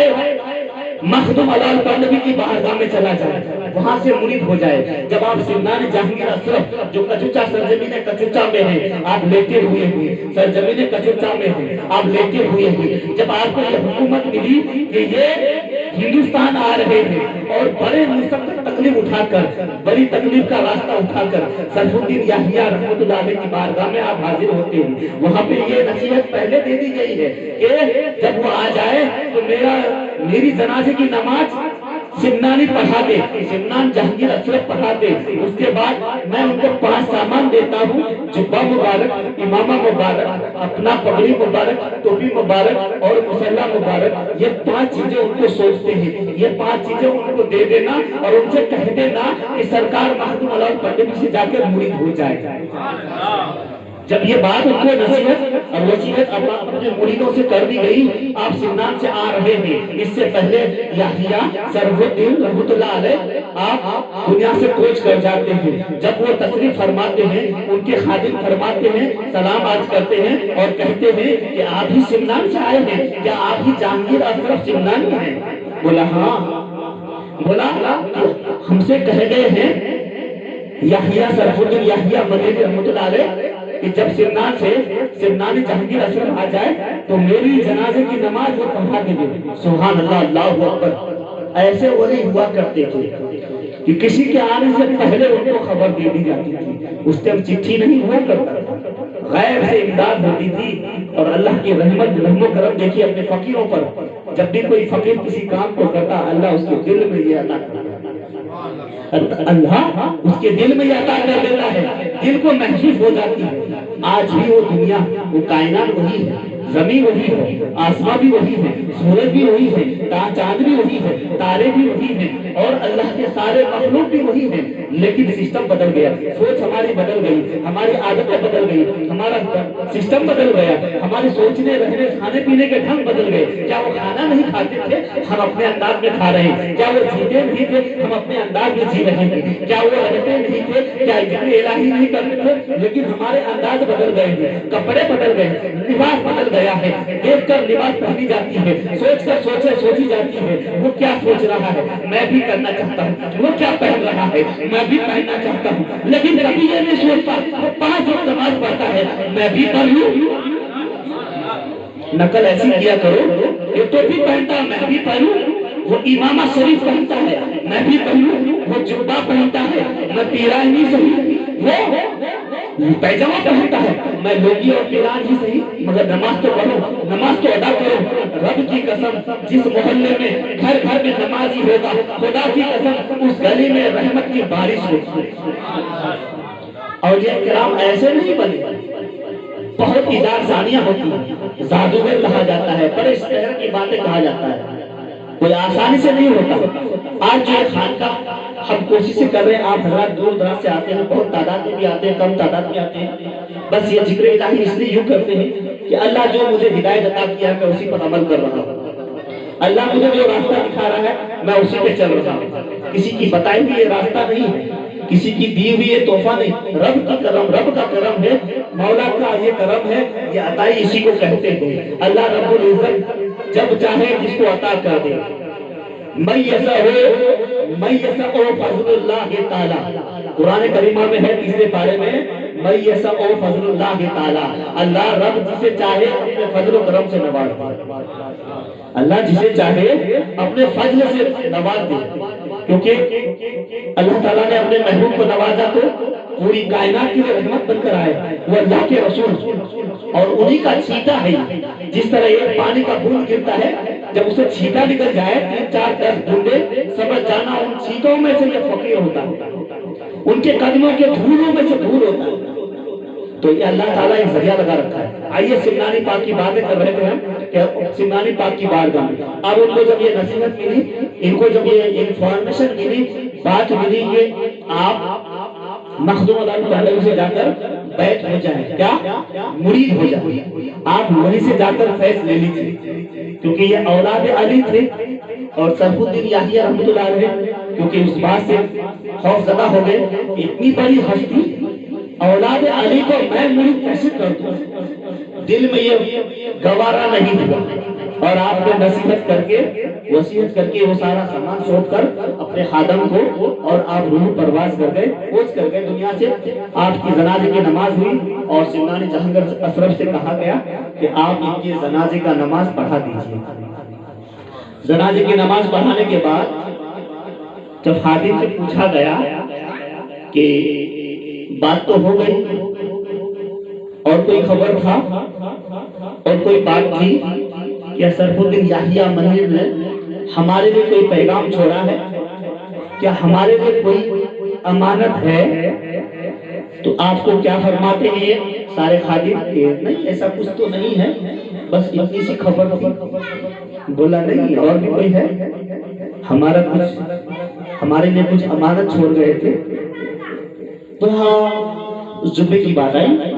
مخدوم علال پنڈوی کی بارگاہ میں چلا جائے، وہاں سے مرید ہو جائے۔ جب آپ سمنان جہانگیر اشرف جو کچوچا سرزمین کچوچا میں ہے، آپ لیتے ہوئے ہیں، سرزمین کچوچا میں ہے، آپ لیتے ہوئے ہیں، جب آپ کو یہ حکومت ملی کہ یہ ہندوستان آ رہے ہیں اور بڑے مشقت تکلیف اٹھا کر، بڑی تکلیف کا راستہ اٹھا کر سیف الدین یحییٰ رحمۃ اللہ علیہ کی بارگاہ میں آپ حاضر ہوتے ہیں، وہاں پہ یہ نصیحت پہلے دے دی گئی ہے کہ جب وہ آ جائے تو میری جنازے کی نماز سمنانی پڑھا دے، سمنان جہانگیر اشرف پڑھا دے، اس کے بعد میں ان کو 5 سامان دیتا ہوں، جبہ مبارک، امامہ مبارک، اپنا پگڑی مبارک، ٹوپی مبارک اور مسلح مبارک، یہ 5 چیزیں ان کو سوچتے ہیں، یہ 5 چیزیں ان کو دے دینا اور ان سے کہہ دینا کہ سرکار مخدوم علال پنڈوی سے جا کر مرید ہو جائے۔ جب یہ بات ان کو نصیحت اور وصیت اپنے مریدوں سے کر دی گئی، آپ سمنان سے آ رہے ہیں، اس سے پہلے یحییٰ سیف الدین رحمۃ اللہ علیہ آپ دنیا سے کوچ کر جاتے ہیں، جب وہ تشریف فرماتے ہیں، ان کے خادم فرماتے ہیں، سلام عرض کرتے ہیں اور کہتے ہیں کہ آپ ہی سمنان سے آئے ہیں، کیا آپ ہی جہانگیر اشرف سمنانی ہیں؟ بولا ہاں، بولا ہم سے کہے گئے ہیں یحییٰ سیف الدین یحییٰ مدنی رحمۃ اللہ علیہ کہ جب سمنان سے سمنانی جہانگیر اشرف آ جائے تو میری جنازے کی نماز وہ پڑھا کے دے۔ سبحان اللہ، اللہ اکبر۔ ایسے ولی ہوا کرتے تھے کہ کسی کے آنے سے پہلے ان کو خبر دے دی جاتی تھی، اس ٹائم چٹھی نہیں ہوا کرتا، غیب سے امداد ہوتی تھی، اور اللہ کی رحمت رحم و کرم دیکھیے اپنے فقیروں پر، جب بھی کوئی فقیر کسی کام کو کرتا اللہ اس کے دل میں یہ عطا کرتا، اللہ اس کے دل میں یہ عطا کر دیتا ہے، دل کو محسوس ہو جاتی ہے۔ آج بھی وہ دنیا، وہ کائنات وہی ہے، زمین وہی ہے، آسمان بھی وہی ہے، سورج بھی وہی ہے، چاند بھی وہی ہے، تارے بھی وہی ہیں، اور اللہ کے سارے مخلوق بھی وہی ہیں، لیکن سسٹم بدل گیا، سوچ ہماری بدل گئی، ہماری عادتیں بدل گئی، ہمارا سسٹم بدل گیا، ہمارے سوچنے رہنے کھانے پینے کے ڈھنگ بدل گئے۔ کیا وہ کھانا نہیں کھاتے تھے؟ ہم اپنے انداز میں کھا رہے ہیں۔ کیا وہ جیتے نہیں تھے؟ ہم اپنے انداز میں جی رہے ہیں۔ کیا وہ رہتے نہیں تھے؟ کیا ذکر الہی نہیں کرتے تھے؟ لیکن ہمارے انداز بدل گئے ہیں، کپڑے بدل گئے ہیں، لباس بدل گیا ہے، دیکھ کر لباس پہنی جاتی ہے، سوچ کر سوچی جاتی ہے، وہ کیا سوچ رہا ہے میں بھی کرنا چاہتا ہوں، وہ کیا پہن رہا ہے میں بھی پہننا چاہتا ہوں، لیکن کبھی یہ نہیں سوچتا وہ 5 وقت نماز پڑھتا ہے میں بھی پڑھ لوں۔ نقل ایسی کیا کرو، یہ ٹوپی پہنتا ہے میں بھی پہنوں، وہ امامہ شریف پہنتا ہے میں بھی پہنوں، وہ جبہ پہنتا ہے میں پیرا ہی نہیں صحیح، وہ پیجامہ پہنتا ہے میں لوگی اور پیران ہی صحیح، مگر نماز تو پڑھو، نماز تو ادا کرو۔ رب کی قسم جس محلے میں گھر گھر میں نمازی ہوگا، خدا کی قسم اس گلی میں رحمت کی بارش ہوگی۔ اور یہ کرام ایسے نہیں بنے، بہت ایجاد ثانیہ ہوتی ہے، زادوگر کہا جاتا ہے، بڑے شہر کی باتیں کہا جاتا ہے، کوئی آسانی سے نہیں ہوتا۔ آج جو خانقاہ ہم کوششیں کر رہے ہیں، آپ حضرات دور دراز سے آتے ہیں، بہت تعداد میں بھی آتے ہیں، کم تعداد میں آتے ہیں، بس یہ ذکر الہی اس لیے یوں کرتے ہیں کہ اللہ جو مجھے ہدایت عطا کیا ہے میں اسی پر عمل کر رہا ہوں، اللہ مجھے جو راستہ دکھا رہا ہے میں اسی پہ چل رہا ہوں، کسی کی بتائی ہوئی یہ راستہ نہیں ہے، کسی کی دی ہوئی یہ تحفہ نہیں، رب کا کرم، رب کا کرم ہے، مولا کا یہ کرم ہے، یہ عطائی اسی کو کہتے ہیں۔ اللہ رب العزت جب چاہے جس کو عطا کر دے، من یسع فضل اللہ تعالی، قرآن کریمہ میں ہے 3 پارے میں، من یسع فضل اللہ تعالی، اللہ رب جسے چاہے اپنے فضل و کرم سے نواز دے، اللہ جسے چاہے اپنے فضل سے نواز دے، کیونکہ اللہ تعالیٰ نے اپنے محبوب کو نوازا تو پوری کائنات کی رحمت بن کر آئے، وہ اللہ کے رسول اور انہی کا چھیٹا ہے۔ جس طرح ایک پانی کا بوند گرتا ہے، جب اسے چھیٹا نکل جائے 3 4 10 بوندے، سمجھ جانا ان چھیٹوں میں سے یہ فقیر ہوتا ہے، ان کے قدموں کے دھولوں میں سے دھول ہوتا ہے، تو یہ اللہ تعالیٰ ایک ذریعہ لگا رکھا ہے۔ آئیے سمنانی پاک کی باتیں کر رہے تھے ہم کہ سمنانی پاک کی بارگاہ میں اب ان کو جب یہ نصیحت ملی ان کو جب یہ انفارمیشن ملی، بات ملی کہ آپ مخدوم اللہ پہلوی سے جا کر بیعت ہو جائیں، کیا مرید ہو جائیں، آپ وہیں سے جا کر فیض لے لیجیے، کیونکہ یہ اولاد علی تھے اور سیف الدین یحییٰ رحمۃ اللہ علیہ کیونکہ اس بات سے خوف زدہ ہو گئے، اتنی بڑی ہستی اولاد علی کو میں مرید کیسے کر دوں، دل میں یہ گوارا نہیں ہوا، اور آپ نے نصیحت کر کے وصیت کر کے وہ سارا سامان سونپ کر اپنے خادم کو، اور آپ روح پرواز کر گئے، کوچ کر گئے دنیا سے۔ آپ کی جنازے کی نماز ہوئی اور سمنان جہانگیر اشرف سے کہا گیا کہ آپ ان کی جنازے کا نماز پڑھا دیجیے۔ جنازے کی نماز پڑھانے کے بعد جب خادم سے پوچھا گیا کہ بات تو ہو گئی، اور کوئی خبر تھا اور کوئی بات تھی کیا سیف الدین یحییٰ منیر نے ہمارے لیے کوئی پیغام چھوڑا ہے، کیا ہمارے لیے کوئی امانت ہے، تو آپ کو کیا فرماتے ہیں یہ سارے خادم کہ نہیں ایسا کچھ تو نہیں ہے، بس اتنی سی خبر تھی۔ بولا نہیں اور بھی کوئی ہے، ہمارا کچھ ہمارے لیے کچھ امانت چھوڑ گئے تھے۔ تو ہاں اس جبے کی بات آئی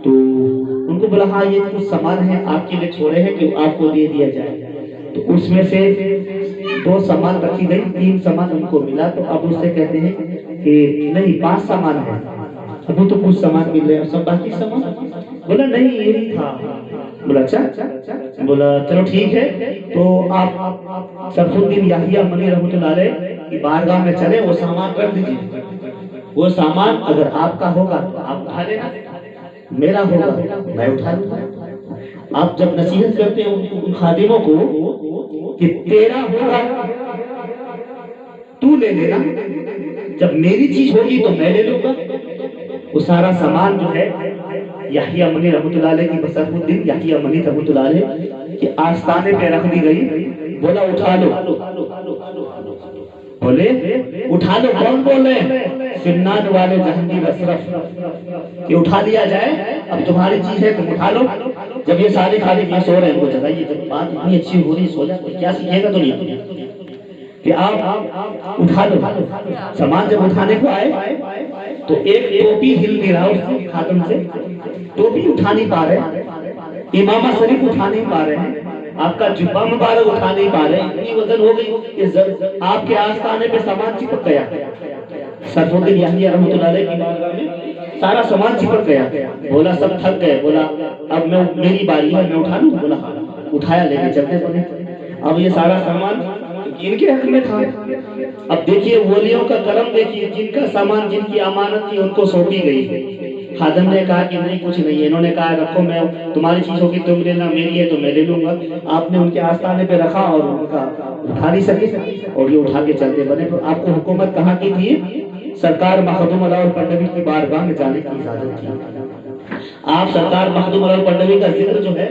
تو ان کو بولا ہاں یہ کچھ سامان ہے آپ کے لیے چھوڑے ہیں کہ آپ کو دے دیا جائے، تو اس میں سے 2 سامان رکھی گئی، 3 سامان ان کو ملا، تو اب اس سے کہتے ہیں کہ نہیں 5 سامان ہے، ابھی تو کچھ سامان مل رہے ہیں، سب باقی سامان، بولا نہیں یہی تھا۔ بولا اچھا، بولا چلو ٹھیک ہے، تو آپ سیف الدین یحییٰ منیر رحمۃ اللہ علیہ کی بارگاہ میں چلے، وہ سامان رکھ دیجیے، وہ سامان اگر آپ کا ہوگا تو آپ اٹھا لینا، میرا ہوگا میں اٹھا لوں گا۔ آپ جب نصیحت کرتے ہیں ان خادموں کو کہ تیرا ہوگا تو لے لینا، جب میری چیز ہوگی تو میں لے لوں گا۔ وہ سارا سامان جو ہے یحییٰ منیر رحمۃ اللہ علیہ کی سیف الدین یحییٰ منیر رحمۃ اللہ علیہ کے آستانے پہ رکھ دی گئی۔ بولا اٹھا لو، بولے اٹھا لو، کون بول رہے ہیں؟ سمنان والے جہانگیر اشرف، کہ اٹھا لیا جائے، اب تمہاری چیز ہے تم اٹھا لو۔ جب یہ سارے خادم یہ سو رہے ہیں، ان کو جگائیے، جب بات اتنی اچھی ہو رہی سو جائے، کیا سیکھے گا دنیا کہ آپ اٹھا لو۔ سامان جب اٹھانے کو آئے تو ایک ٹوپی ہل نہیں رہا اس خادم سے، ٹوپی اٹھا نہیں پا رہے، امامہ شریف اٹھا نہیں پا رہے ہیں، آپ کا جبہ مبارک اٹھا نہیں پا رہے، اتنی وزن ہو گئی کہ آپ کے آستانے پہ سامان چپک گیا۔ سیف الدین یحییٰ رحمۃ اللہ علیہ کی بارگاہ میں سارا سامان چپک گیا۔ بولا سب تھک گئے، بولا اب میری باری ہے، میں اٹھا لوں؟ بولا ہاں، اٹھایا، لے کے چلتے بنے۔ اب یہ سارا سامان ان کے حق میں تھا۔ اب دیکھیے ولیوں کا کرم دیکھیے، جن کا سامان جن کی امانت تھی ان کو سونپی گئی۔ خادم نے کہا کہ نہیں کچھ نہیں ہے، انہوں نے کہا رکھو، میں تمہاری چیز ہوگی تم لینا، میری ہے تو میں لے لوں گا۔ آپ نے ان کے آستانے پہ رکھا اور ان کا اٹھا نہیں سکے اور یہ اٹھا کے چلتے بنے۔ تو آپ کو حکومت کہاں کی تھی؟ سرکار مخدوم الاول پنڈوی کی بارگاہ میں جانے کی اجازت تھی۔ آپ سرکار مخدوم الاول پنڈوی کا ذکر جو ہے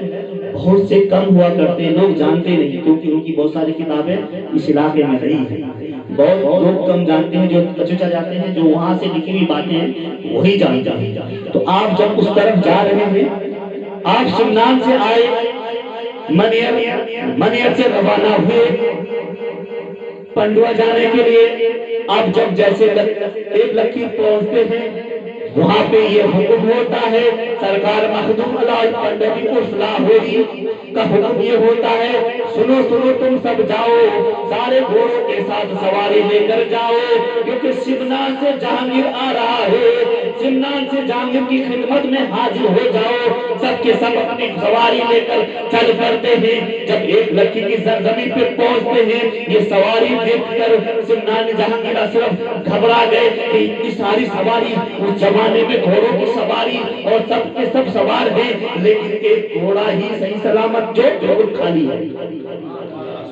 بہت سے کم ہوا کرتے ہیں، لوگ جانتے نہیں، کیونکہ ان کی بہت ساری کتابیں اس علاقے میں رہی ہیں، بہت لوگ کم جانتے ہیں، جو چچا جاتے ہیں، جو وہاں سے لکھی ہوئی باتیں ہیں وہی جانتے ہیں۔ تو آپ جب اس طرف جا رہے ہیں، آپ سمنان سے آئے، منیر سے روانہ ہوئے پنڈوا جانے کے لیے۔ آپ جب جیسے ایک لکی پہنچتے ہیں، وہاں پہ یہ حکم ہوتا ہے، سرکار مخدوم الاول پنڈوی کو صلاح ہوئی کا حکم یہ ہوتا ہے، سنو سنو تم سب جاؤ، سارے گھوڑوں کے ساتھ سواری لے کر جاؤ، کیونکہ سمنان سے جہانگیر آ رہا ہے، سمنان سے جہانگیر کی خدمت میں حاضر ہو جاؤ۔ سب کے سب اپنی سواری لے کر چل پڑتے ہیں۔ جب ایک لکی کی زمین پہ پہنچتے ہیں، یہ سواری دیکھ کر سمنان جہانگیر اشرف گھبرا گئے کہ اتنی ساری سواری، اس زمانے میں گھوڑوں کی سواری اور سب کے سب سوار ہیں، لیکن ایک گھوڑا ہی صحیح سلامت جو بالکل خالی ہے۔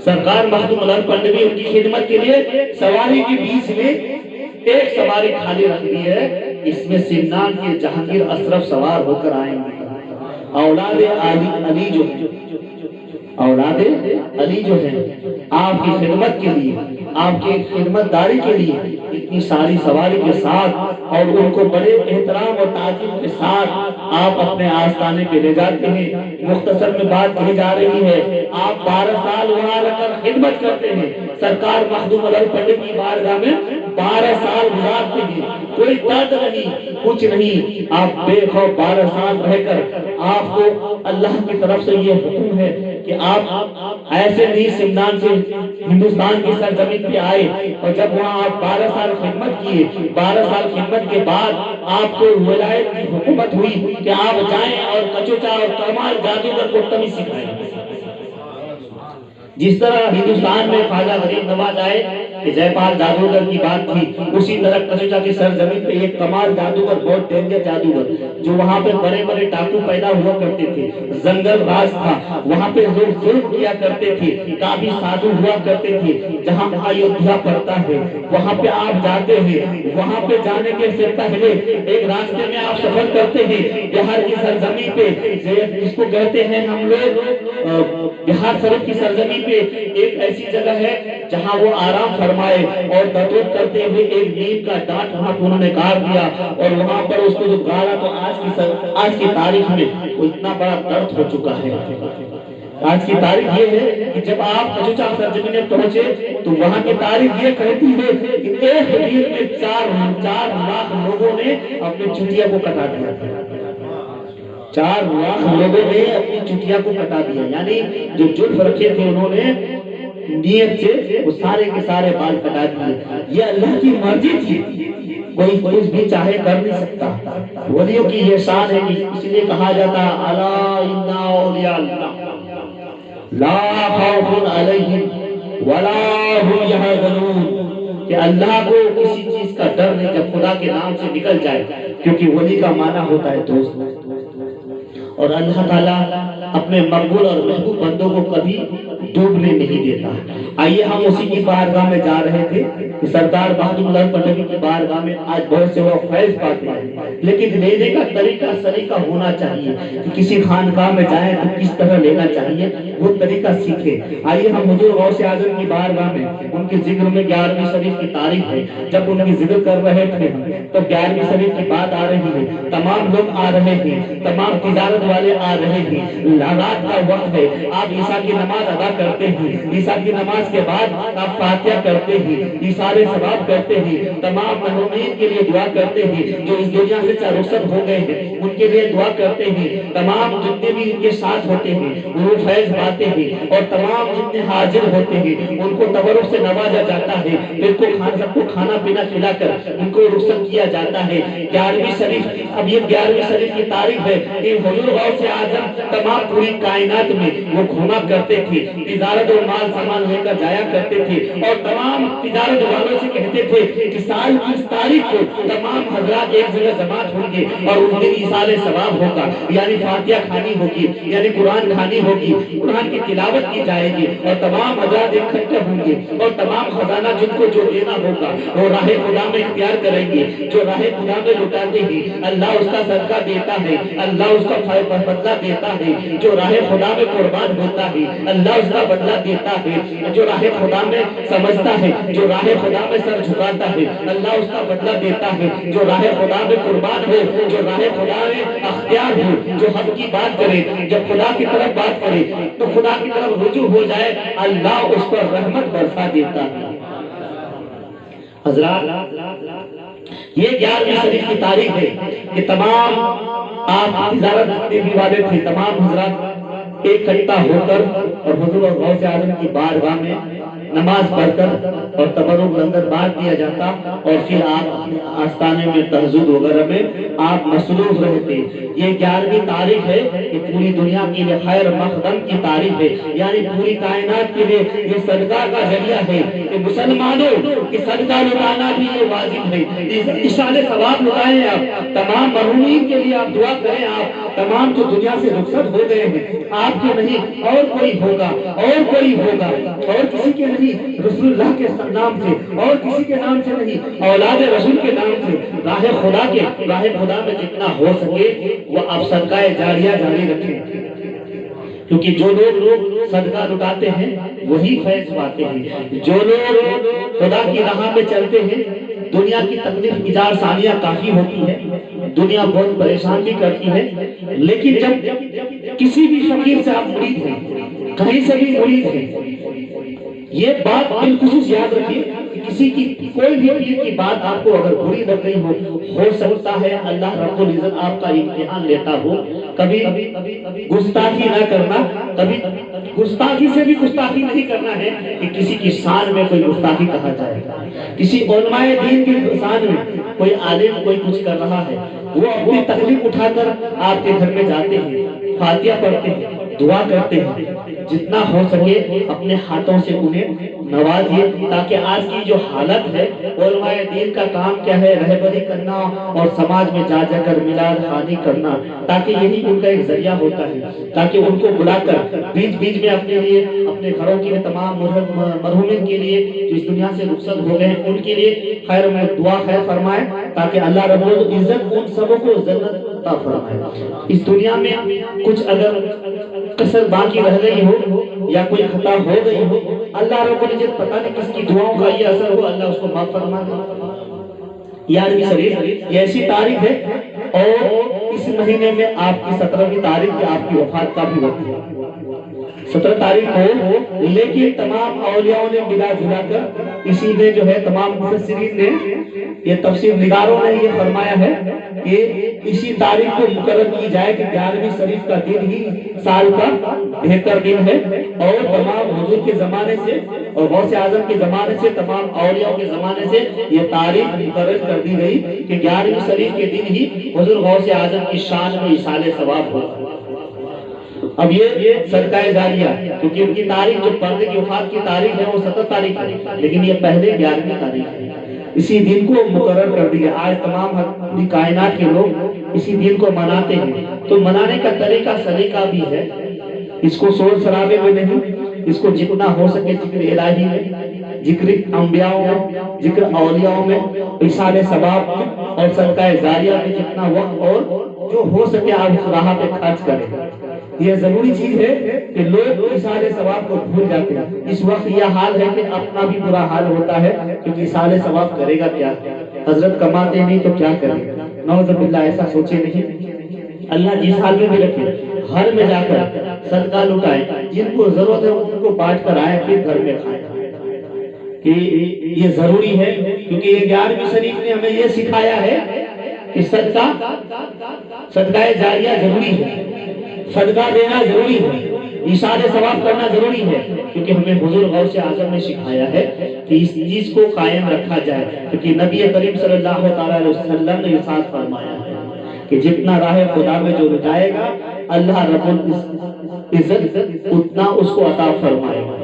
سرکار مخدوم الاول پنڈوی ان کی خدمت کے لیے سواری کے بیچ میں ایک سواری خالی رکھ دی ہے، اس میں سمنان کے جہانگیر اشرف سوار ہو کر آئیں گے۔ اولاد علی جو ہے، اولاد علی جو ہے، آپ کی خدمت کے لیے، آپ کی خدمت داری کے لیے اتنی ساری سواری کے ساتھ اور ان کو بڑے احترام اور تعظیم کے ساتھ آپ اپنے آستانے پہ لے جاتے ہیں۔ مختصر میں بات کہی جا رہی ہے، آپ 12 سال وہاں رہ کر خدمت کرتے ہیں، سرکار مخدوم الحق پنڈت کی بارگاہ میں 12 سال گزارتے ہیں، کوئی درد نہیں، کچھ نہیں، آپ بے خوف 12 سال رہ کر آپ کو اللہ کی طرف سے یہ حکم ہے کہ آپ ایسے نہیں سمنان سے ہندوستان کی سرزمین پہ آئے، اور جب وہاں آپ 12 سال خدمت کیے، 12 سال خدمت کے بعد آپ کو ولایت کی حکومت ہوئی کہ آپ جائیں اور کچوچا اور کمال جادوگر کو تمیز سکھائیں۔ جس طرح ہندوستان میں خواجہ غریب نواز آئے کہ جے پال جادوگر کی بات تھی، اسی طرح کچوچا کی سرزمین پہ ایک کمال جادوگر، بہت ڈینجر جادوگر، جو وہاں پہ بڑے بڑے ڈاکو پیدا ہوا کرتے تھے، جنگل راز تھا، وہاں پہ لوگ ظلم کیا کرتے تھے، کافی سادھو ہوا کرتے تھے۔ جہاں ایودھیا پڑتا ہے وہاں پہ آپ جاتے ہیں، وہاں پہ جانے کے سے پہلے ایک راستے میں آپ سفر کرتے ہیں بہار کی سرزمین پہ، جس کو کہتے ہیں ہم لوگ بہار شریف کی سرزمین پہ ایک ایسی جگہ ہے جہاں وہ آرام فرمائے، اور تطوق کرتے ہوئے ایک نیم کا ڈانٹ وہاں پہ انہوں نے کاٹ دیا، اور وہاں پر اس کو جو گاڑا تو آج کی تاریخ میں وہ اتنا بڑا درد ہو چکا ہے۔ آج کی تاریخ یہ ہے کہ جب آپ کچوچا سرزمین میں پہنچے تو وہاں کی تاریخ یہ کہتی ہے کہ ایک دن میں 4 لاکھ لوگوں نے اپنی چٹیا کو کٹا دیا، 4 لاکھ لوگوں نے اپنی چٹیا کو کٹا دیا، یعنی جو جلف رکھے تھے انہوں نے نیت سے وہ سارے کے سارے بال کٹا دیے۔ یہ اللہ کی مرضی تھی، کوئی کچھ بھی چاہے کر نہیں سکتا۔ ولیوں کی یہ شان ہے کہ اس لیے کہا جاتا الا ان اولیاء اللہ لا خوف علیہم ولا هم يحزنون، کہ اللہ کو کسی چیز کا ڈر نہیں جب خدا کے نام سے نکل جائے، کیونکہ ولی کا معنی ہوتا ہے دوست، اور اللہ تعالیٰ اپنے مقبول اور محبوب بندوں کو کبھی ڈوبنے نہیں دیتا۔ آئیے ہم اسی کی بارگاہ میں جا رہے تھے کہ سردار مخدوم الحق پنڈت کی بارگاہ میں آج بہت سے لوگ فیض پاتے ہیں، لیکن لینے کا طریقہ سلیقہ ہونا چاہیے کہ کسی خانقاہ میں جائیں تو کس طرح لینا چاہیے، وہ طریقہ سیکھیں۔ آئیے ہم حضور غوث اعظم کی بارگاہ میں، ان کے ذکر میں 11ویں شریف کی تاریخ ہے، جب ان کی ذکر کر رہے تھے تو 11ویں شریف کی بات آ رہی ہے، تمام لوگ آ رہے ہیں، تمام تجارت والے آ رہے ہیں، رات کا وقت ہے، آپ عشاء کی نماز ادا کرتے ہیں، عشاء کی نماز کے بعد آپ فاتحہ کرتے ہیں، اشارے ثواب کرتے ہیں، تمام محرومین کے لیے دعا کرتے ہیں، جو اس دنیا سے رخصت ہو گئے ہیں ان کے لیے دعا کرتے ہیں، تمام جتنے بھی ان کے ساتھ ہوتے ہیں وہ فیض پاتے ہیں، اور تمام جتنے حاضر ہوتے ہیں ان کو تبرک سے نوازا جاتا ہے، پھر سب کو کھانا پینا کھلا کر ان کو رخصت کیا جاتا ہے۔ 11ویں شریف، اب یہ 11ویں شریف کی تاریخ ہے کہ حضور غوث اعظم تمام پوری کائنات میں وہ گھوما کرتے تھے، تجارت اور مال سامان لے کر جایا کرتے تھے، اور تمام تجارت والوں سے کہتے تھے کہ سال کی اس تاریخ کو تمام حضرات ایک جگہ جماعت ہوں گے اور اس دن ایصال ثواب ہوگا، یعنی فاتحہ کھانی ہوگی، یعنی قرآن کھانی ہوگی، قرآن کی تلاوت کی جائے گی، اور تمام حضرات اکٹھے ہوں گے، اور تمام خزانہ جن کو جو دینا ہوگا وہ راہ خدا میں اختیار کریں گے، جو راہ خدا میں لٹاتے ہیں اللہ اس کا صدقہ دیتا ہے، اللہ اس کا بدلہ دیتا ہے، جو راہ خدا میں قربان ہوتا ہے اللہ اس کا بدلہ دیتا ہے، جو راہ خدا میں سمجھتا ہے، جو راہ خدا میں سر جھکاتا ہے اللہ اس کا بدلہ دیتا ہے، جو راہ خدا میں قربان ہو، جو راہ خدا میں اختیار ہو، جو حق کی بات کرے، جب خدا کی طرف بات کرے تو خدا کی طرف رجوع ہو جائے اللہ اس پر رحمت برسا دیتا ہے۔ حضرات یہ 11ویں شریف کی تاریخ ہے کہ تمام آپ تجارت بھی والے تھے، تمام حضرات ایک اکٹھا ہو کر اور حضور غوث اعظم کی بارگاہ میں نماز پڑھ کر اور تبرک لنگر بانٹ دیا جاتا، اور پھر آپ اپنے آستانے میں تہجد وغیرہ میں آپ مصروف رہتے۔ یہ 11ویں تاریخ ہے کہ پوری دنیا کے لیے خیر مقدم کی تاریخ ہے، یعنی پوری کائنات کے لیے یہ صدقہ کا ذریعہ ہے کہ مسلمانوں کہ صدقہ لٹانا بھی یہ واجب ہے، اشارے ثواب لٹائیں، آپ تمام مرحومین کے لیے آپ دعا کریں، آپ تمام جو دنیا سے رخصت ہو گئے ہیں آپ کے نہیں اور کوئی ہوگا، اور کوئی ہوگا، اور کسی کے نہیں، رسول اللہ کے نام سے اور کسی کے نام سے نہیں، اولاد رسول کے نام سے راہ خدا میں جتنا ہو سکے وہ آپ صدقہ جاریہ جاری رکھیں، کیونکہ جو لوگ صدقہ لٹاتے ہیں وہی فیض پاتے ہیں، جو لوگ خدا کی راہ میں چلتے ہیں دنیا کی تکلیف ایجاد ثانیہ کافی ہوتی ہے، دنیا بہت پریشان بھی کرتی ہے، لیکن جب کسی بھی فقیر سے آپ مرید ہیں، کہیں سے بھی مرید ہیں، یہ بات بالخصوص یاد رکھیے کہ کسی کی کوئی بھی پیر کی بات آپ کو اگر بری لگ رہی ہو سکتا ہے اللہ رب العزت آپ کا امتحان لیتا ہو. کبھی گستاخی نہ کرنا، کبھی گستاخی سے بھی گستاخی نہیں کرنا ہے کہ کسی کی شان میں کوئی گستاخی کہا جائے. کسی علماء دین کی شان میں کوئی عالم کوئی کچھ کر رہا ہے، وہ اپنی تکلیف اٹھا کر آپ کے گھر میں جاتے ہیں، فاتحہ پڑھتے ہیں، دعا کرتے ہیں. جتنا ہو سکے اپنے ہاتھوں سے انہیں نوازیے، تاکہ آج کی جو حالت ہے علماء دین کا کام کیا ہے، رہبری کرنا اور سماج میں جا جا کر میلاد خوانی کرنا، تاکہ یہی ان کا ایک ذریعہ ہوتا ہے، تاکہ ان کو بلا کر بیچ بیچ میں اپنے لیے، اپنے گھروں کے لیے، تمام مرحومین کے لیے جو اس دنیا سے رخصت ہو گئے ہیں ان کے لیے خیر میں دعا خیر فرمائے، تاکہ اللہ رب العزت ان سبوں کو جنت عطا فرمائے. اس دنیا میں کچھ اگر کسر باقی رہ گئی ہو یا کوئی خطا ہو گئی ہو، اللہ رب العزت پتہ نہیں کس کی دعاؤں کا یہ اثر ہو، اللہ اس کو معاف فرما دے. یہ عربی شریف یہ ایسی تاریخ ہے، اور اس مہینے میں آپ کی 17ویں تاریخ کی آپ کی وفات کا بھی وقت ہے. 17 تاریخ کو، لیکن تمام اولیاءوں نے ملا جلا کر اسی میں جو ہے تمام مفسرین نے، یہ تفسیر نگاروں نے یہ فرمایا ہے کہ اسی تاریخ کو مقرر کی جائے کہ 11ویں شریف کا دن ہی سال کا بہتر دن ہے. اور تمام حضور کے زمانے سے اور غوث اعظم کے زمانے سے، تمام اولیاء کے زمانے سے یہ تاریخ مقرر کر دی گئی کہ 11ویں شریف کے دن ہی حضور غوث اعظم کی شان میں ایصال ثواب ہو. اب یہ صدقہ جاریہ، کیونکہ ان کی تاریخ جو پردے کی وفات کی تاریخ ہے وہ 17 تاریخ ہے، لیکن یہ پہلے 11ویں تاریخ ہے. اسی دن کو مقرر کر دیا. آج تمام پوری کائنات کے لوگ اسی دن کو مناتے ہیں. تو منانے کا طریقہ سلیقہ بھی ہے، اس کو شور شرابے میں نہیں، اس کو جتنا ہو سکے ذکر الہی میں، ذکر انبیاءوں میں، ذکر اولیاءوں میں، ایصال ثواب میں اور صدقہ جاریہ میں جتنا وقت اور جو ہو سکے آپ اس راہ پہ خرچ کریں. یہ ضروری چیز ہے کہ لوگ ایصال ثواب کو بھول جاتے ہیں. اس وقت یہ حال ہے کہ اپنا بھی برا حال ہوتا ہے، کیونکہ ایصال ثواب کرے گا کیا؟ حضرت کماتے نہیں تو کیا کرے؟ نعوذ باللہ، ایسا سوچے نہیں. اللہ جس حال میں بھی رکھے، گھر میں جا کر صدقہ لٹائیں، جن کو ضرورت ہے ان کو بانٹ کر آئیں، پھر گھر میں کھائیں. کہ یہ ضروری ہے، کیونکہ یہ 11ویں شریف نے ہمیں یہ سکھایا ہے کہ صدقہ جاریہ ضروری ہے، صدقہ دینا ضروری ہے، ایصال ثواب کرنا ضروری ہے، کیونکہ ہمیں حضور غوث اعظم نے سکھایا ہے کہ اس چیز کو قائم رکھا جائے. کیونکہ نبی کریم صلی اللہ علیہ وسلم نے ارشاد فرمایا ہے کہ جتنا راہ خدا میں جو جائے گا اللہ رب العزت اتنا اس کو عطا فرمائے گا.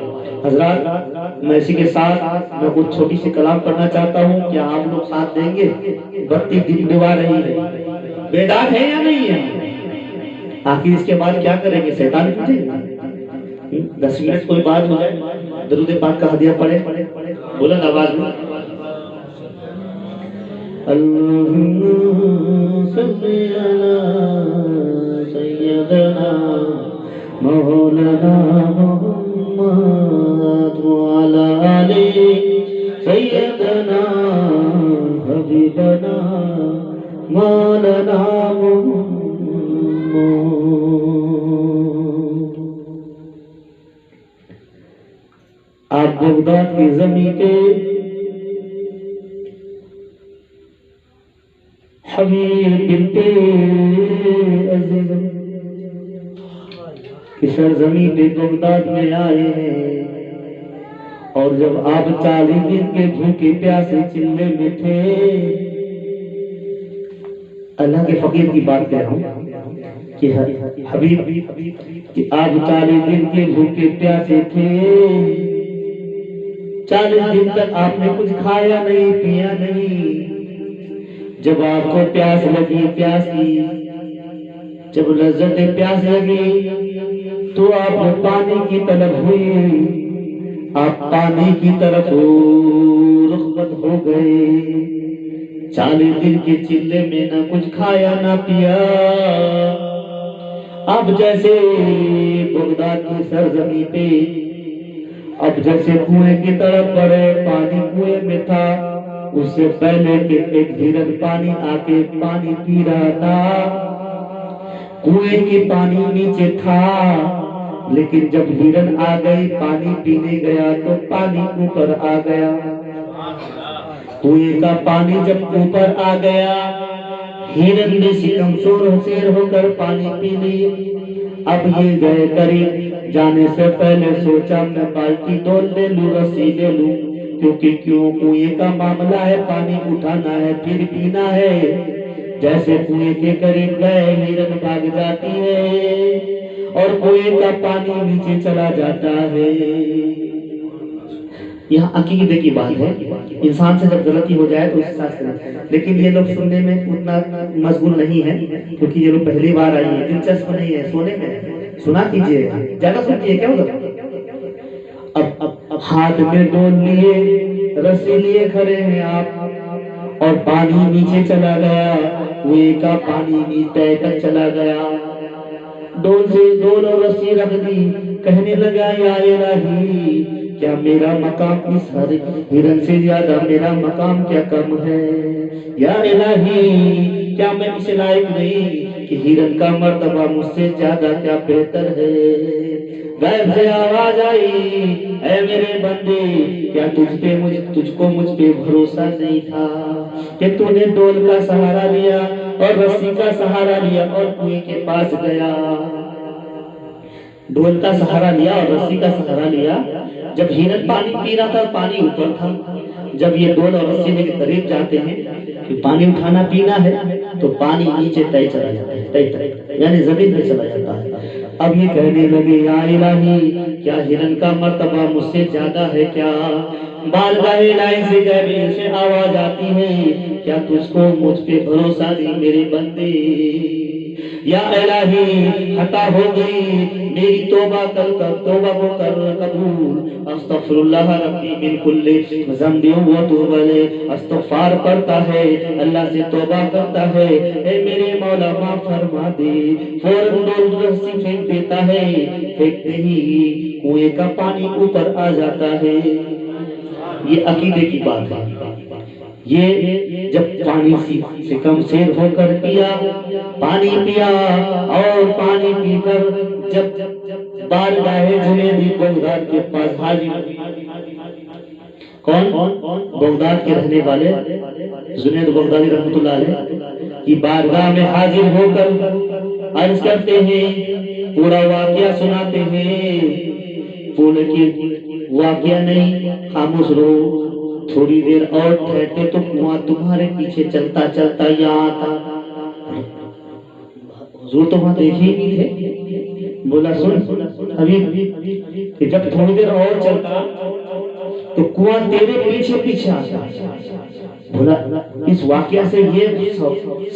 حضرات، میں اسی کے ساتھ میں کچھ چھوٹی سی کلام پڑھنا چاہتا ہوں. کیا آپ لوگ ساتھ دیں گے؟ بتی دمدما رہی ہے، بیدار ہے یا نہیں ہے؟ آخر اس کے بعد کیا کریں گے؟ شیطان پوچھیں گے. 10 منٹ کوئی بات ہو جائے، درود پاک کا ہدیہ پڑھیں بلند آواز میں. اللہم صلی علی سیدنا مولانا محمد وعلی آل سیدنا حبیبنا مولانا محمد. آپ بغداد کی زمین پہ حبیب بنت عزیز کی سرزمین پہ بغداد میں آئے ہیں، اور جب آپ 40 دن کے بھوکے پیاسے چلے میں تھے، اللہ کے فقیر کی بات کہہ رہا ہوں کہ حبیب کہ آپ 40 دن کے بھوکے پیاسے تھے، 40 دن تک آپ نے کچھ کھایا نہیں پیا نہیں. جب آپ کو پیاس لگی، پیاس کی، جب لذت پیاس لگی تو آپ کو پانی کی طلب ہوئی، آپ پانی کی طرف رغبت ہو گئے. 40 دن کے چلے میں نہ کچھ کھایا نہ پیا. اب جیسے بغداد کی سرزمین پہ اب جیسے کنویں کی طرف بڑھے، پانی کنویں میں تھا، اس سے پہلے کہ ایک ہرن پانی آ کے پانی پی رہا تھا، کنویں کی پانی نیچے تھا، لیکن جب ہرن آ گئی پانی پینے گیا تو پانی اوپر آ گیا۔ کنویں کا پانی جب اوپر آ گیا، ہرن نے سکم سیر ہو کر پانی پی لی۔ اب یہ گئے قریب جانے سے پہلے سوچا میں بالٹی ڈول لے لوں، رسی لے لوں، کیونکہ کنویں کا معاملہ ہے، پانی اٹھانا ہے پھر پینا ہے۔ جیسے کنویں کے قریب گئے ہرن بھاگ جاتی ہے اور کنویں کا پانی نیچے چلا جاتا ہے۔ یہاں عقیدے کی بات ہے، انسان سے جب غلطی ہو جائے تو اس ساتھ کریں، لیکن یہ لوگ سننے میں اتنا مشغول نہیں ہے کیونکہ یہ لوگ پہلی بار آئی ہیں، دلچسپ نہیں ہے سونے میں، سنا کیجئے، زیادہ سنتی کیا ہوگا۔ اب ہاتھ میں ڈول لیے، رسی لیے کھڑے ہیں آپ، اور پانی نیچے چلا گیا، کنویں کا پانی نیچے تک چلا گیا۔ ڈول اور رسی رکھ دی، کہنے لگا یا الہی کیا میرا مقام اس ہرن سے زیادہ میرا مقام کیا کم ہے؟ یا الہی کیا میں اس لائق نہیں کہ ہرن کا مرتبہ مجھ سے زیادہ کیا بہتر ہے؟ غیب سے آواز آئی، اے میرے بندے کیا تجھ کو مجھ پہ بھروسہ نہیں تھا کہ تو نے ڈول کا سہارا لیا اور رسی کا سہارا لیا اور کنویں کے پاس گیا؟ ڈول کا سہارا لیا اور رسی کا سہارا لیا۔ جب ہرن پانی پی رہا تھا پانی اوپر تھا، جب یہ ڈول اور رسی لے کے قریب جاتے ہیں کہ پانی اٹھانا پینا ہے تو پانی نیچے طے چلا جاتا ہے، یعنی زمین پہ چلا جاتا ہے۔ اب یہ کہنے لگے یا الہی کیا ہرن کا مرتبہ مجھ سے زیادہ ہے کیا؟ بارگاہ الہی سے غیب سے آواز آتی ہے، کیا تجھ کو مجھ پہ بھروسہ نہیں میرے بندے؟ یا الہی خطا ہو گئی، میری توبہ کو کر قبول، استغفر اللہ ربی من کل ذنب واتوب الیہ، استغفار کرتا ہے اللہ سے توبہ کرتا ہے، اے میرے مولا معاف فرما دے، فوراً ڈول رسی پھینک دیتا ہے، پھینکتے ہی کنویں کا پانی اوپر آ جاتا ہے۔ یہ عقیدے کی بات ہے۔ یہ جب پانی سے کم سیر ہو کر پیا، پانی پیا اور پانی پی کر جب بارگاہ جنید بغداد کے پاس حاضر، کون؟ بغداد کے رہنے والے جنید بغدادی رحمۃ اللہ علیہ کی بارگاہ میں حاضر ہو کر عرض کرتے ہیں، پورا واقعہ سناتے ہیں۔ بولے کہ واقعہ نہیں، خاموش رہو، تھوڑی دیر اور ٹھہرتے تو کنواں تمہارے پیچھے چلتا چلتا یہاں آتا۔ حضور تو وہاں دیکھے ہی نہیں تھے۔ بولا سن ابھی کہ جب تھوڑی دیر اور چلتا تو کنواں تیرے پیچھے پیچھے آتا۔ بولا اس واقعہ سے یہ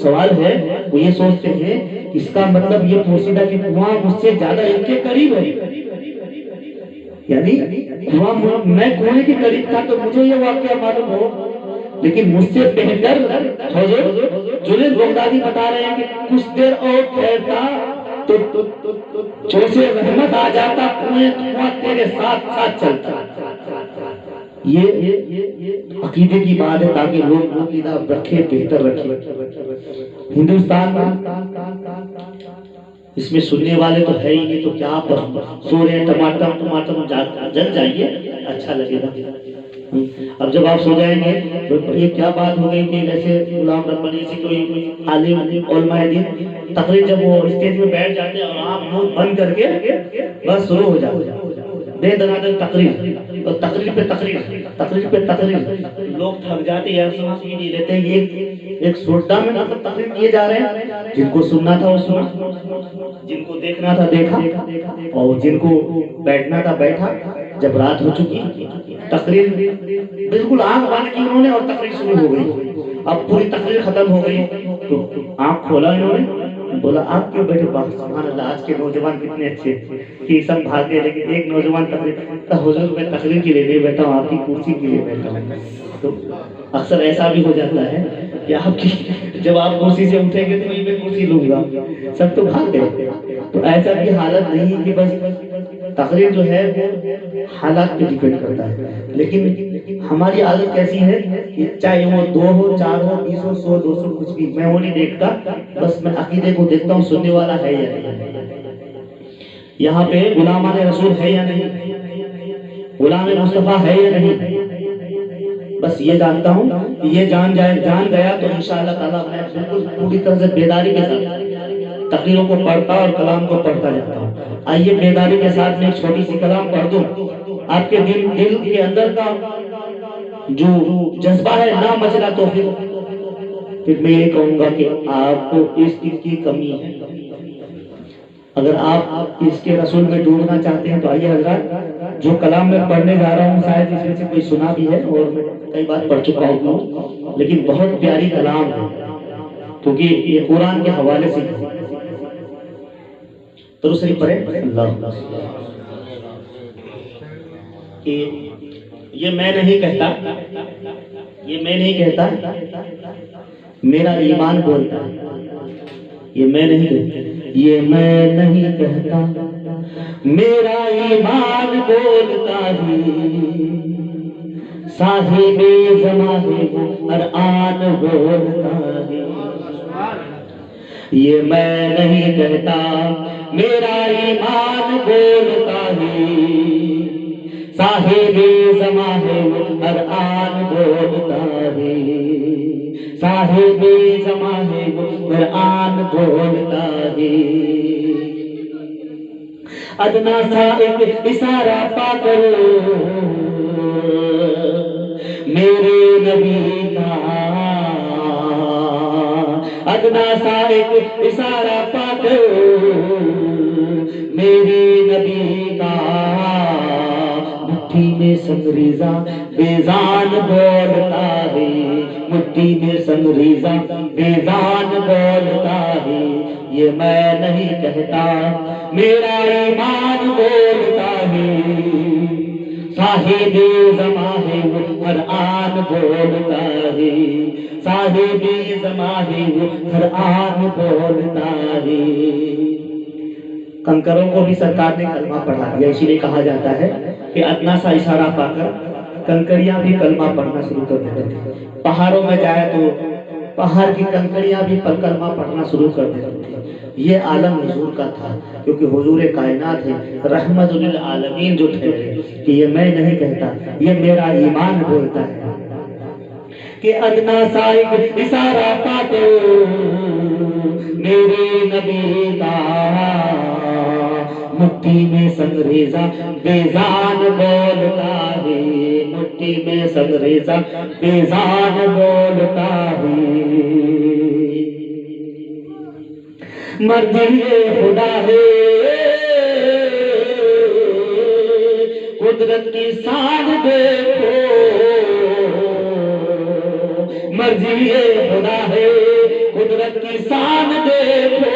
سوال ہے، وہ یہ سوچتے ہیں اس کا مطلب یہ پوشیدہ کہ کنواں مجھ سے زیادہ ان کے قریب ہے، یعنی میں کنویں کے قریب تھا تو مجھے یہ واقعہ معلوم ہو، لیکن مجھ سے بہتر حضور جنید بغدادی بتا رہے ہیں کہ کچھ دیر اور ٹھہرتا تو جیسے رحمت آ جاتا، کنواں تیرے ساتھ ساتھ چلتا۔ یہ عقیدے کی بات ہے تاکہ لوگ عقیدہ رکھے، بہتر رکھے۔ ہندوستان میں اس میں سننے والے تو ہے ہی نہیں، تو کیا پر سو رہے ہیں ٹماٹر جل جائیے، اچھا لگے گا۔ اب جب آپ سو جائیں گے تو یہ کیا بات ہو گئی کہ جیسے غلام ربانی سے کوئی عالم علماء دین تقریر جب وہ اسٹیج میں بیٹھ جاتے ہیں اور آپ منہ بند کر کے بس شروع ہو جاتے بے دنادن تقریر، اور تقریر پہ تقریر، لوگ تھک جاتے ہیں، سانس ہی نہیں لیتے۔ یہ ایک سوڈا میں مطلب تقریر کیے جا رہے ہیں، جن کو سننا تھا وہ سنا، جن کو دیکھنا تھا دیکھا، اور جن کو بیٹھنا تھا بیٹھا۔ جب رات ہو چکی تقریر بالکل آنکھ بند کی انہوں نے اور تقریر شروع ہو گئی۔ اب پوری تقریر ختم ہو گئی تو آنکھ کھولا انہوں نے، بولا آپ کیوں بیٹھے باہر؟ سبحان اللہ، آج کے نوجوان کتنے اچھے کہ سب بھاگے، لیکن ایک نوجوان تقریر حضور میں تقریر کے لیے نہیں بیٹھا ہوں، آپ کی کرسی کے لیے بیٹھا ہوں۔ تو اکثر ایسا بھی ہو جاتا ہے کہ آپ کی جب آپ کرسی سے اٹھیں گے تو میں کرسی لوں گا، سب تو بھاگ گئے۔ تو ایسا بھی حالت نہیں کہ بس تقریر جو ہے وہ حالات پہ ڈیپینڈ کرتا ہے، لیکن ہماری عادت کیسی ہے کہ چاہے وہ 2 ہو 4 ہو 20 ہو 100 200 کچھ بھی، میں وہ نہیں دیکھتا، بس میں عقیدے کو دیکھتا ہوں، سننے والا ہے یا نہیں، یہاں پہ غلامان رسول ہے یا نہیں، غلام مصطفیٰ ہے یا نہیں، بس یہ جانتا ہوں کہ یہ جان گیا تو انشاءاللہ تعالیٰ میں بالکل پوری طرح سے بیداری کے ساتھ تقریروں کو پڑھتا اور کلام کو پڑھتا جاتا ہوں۔ آئیے بیداری کے ساتھ میں ایک چھوٹی سی کلام پڑھ دوں، آپ کے دل کے اندر کا جو جذبہ ہے نہ مچلا تو پھر میں یہ کہوں گا کہ آپ کو اس چیز کی کمی ہے۔ اگر آپ اس کے رسول میں ڈوبنا چاہتے ہیں تو آئیے حضرات، جو کلام میں پڑھنے جا رہا ہوں شاید اس میں سے کوئی سنا بھی ہے اور میں کئی بار پڑھ چکا ہوں، لیکن بہت پیاری کلام ہے کیونکہ یہ قرآن کے حوالے سے درود شریف پڑھیں اللہ کہ یہ میں نہیں کہتا، یہ میں نہیں کہتا، میرا ایمان بولتا ہے، یہ میں نہیں کہتا، یہ میں نہیں کہتا، میرا ایمان بولتا ہے، صاحب زمانے قرآن بولتا ہے، یہ میں نہیں کہتا، میرا ایمان بولتا ہے، صاحب زمانے قرآن بولتا ہے، صاحب زمانے قرآن بولتا ہے، ادنا سا ایک اشارہ پا کرو میرے نبی کا، ادنا سا ایک اشارہ پا کرو میرے نبی کا، مٹھی میں سنگریزہ بیزان بولتا ہے، مٹھی میں سنگریزہ بیزان بولتا ہے، یہ میں نہیں کہتا، میرا ایمان بولتا ہے، صاحب زمانے قرآن بولتا ہے، صاحب زمانے قرآن بولتا ہے۔ کنکروں کو بھی سرکار نے کلمہ پڑھا دیا، اسی لیے کہا جاتا ہے کہ ادنا سا اشارہ پا کر کنکریاں بھی کلمہ پڑھنا شروع کر دیتے تھے، پہاڑوں میں جائے تو پہاڑ کی کنکریاں بھی کلمہ پڑھنا شروع کر دیتے تھے۔ یہ عالم حضور کا تھا کیونکہ حضور کائنات ہے، رحمت للعالمین جو ٹھہرے کہ یہ میں نہیں کہتا، یہ میرا ایمان بولتا ہے کہ ادنا سا ایک اشارہ پا دو میرے نبی کا، مٹھی میں سنگریزہ بیزان بولتا ہے، مٹھی میں سنگریزہ بیزان بولتا ہے، مرضی خدا ہے قدرت کی شان دیکھو، مرضی خدا ہے قدرت کی شان دیکھو،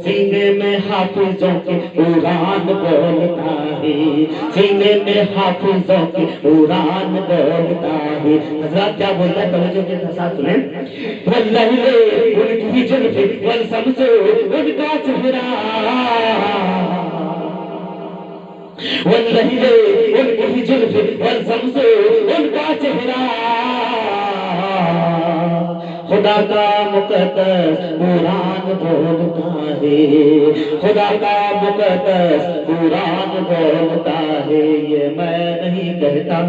سینے میں حافظوں کے قرآن بولتا ہے، سینے میں حافظوں کے قرآن بولتا ہے۔ حضرات کیا بولتا ہے توجہ کے ساتھ سنیں، واللہ ان کی جلف والشمس ان کا چہرہ، واللہ ان کی جلف والشمس ان کا چہرہ، خدا کا مقدس قرآن بولتا ہے، خدا کا مقدس قرآن بولتا ہے، یہ میں نہیں کہتا،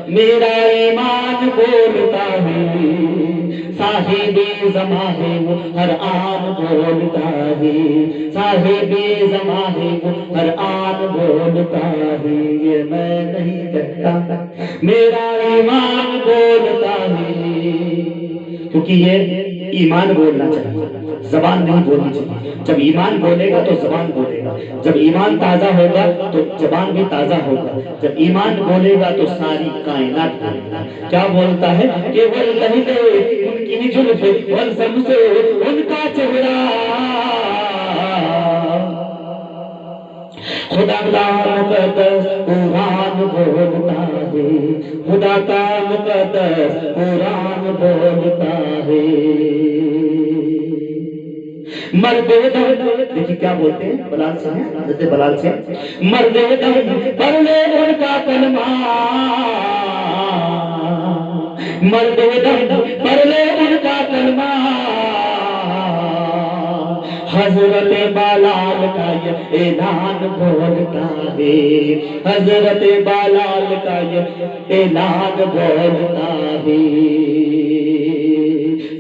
میرا ایمان بولتا ہے، صاحب زمانے قرآن بولتا ہے، صاحب زمانے قرآن بولتا ہے، یہ میں نہیں کہتا، میرا ایمان بولتا ہے، کیونکہ یہ ایمان بولنا چاہیے، زبان نہیں بولنی چاہیے۔ جب ایمان بولے گا تو زبان بولے گا، جب ایمان تازہ ہوگا تو زبان بھی تازہ ہوگا، جب ایمان بولے گا تو ساری کائنات بولے گا۔ کیا بولتا ہے کہ واللہ ان کی جلف والشمس ان کا چہرہ، خدا کا مقدس قرآن بولتا ہے، خدا کا مقدس قرآن بولتا ہے، مرد دم، دیکھیے کیا بولتے ہیں بلال سے ہیں، حضرت بلال سے، مرد دم پڑھ لے ان کا کلمہ، مرد دم پڑھ لے ان کا کلمہ، حضرت بلال کا یہ اعلان بولتا ہے، حضرت بلال کا یہ اعلان بولتا ہے،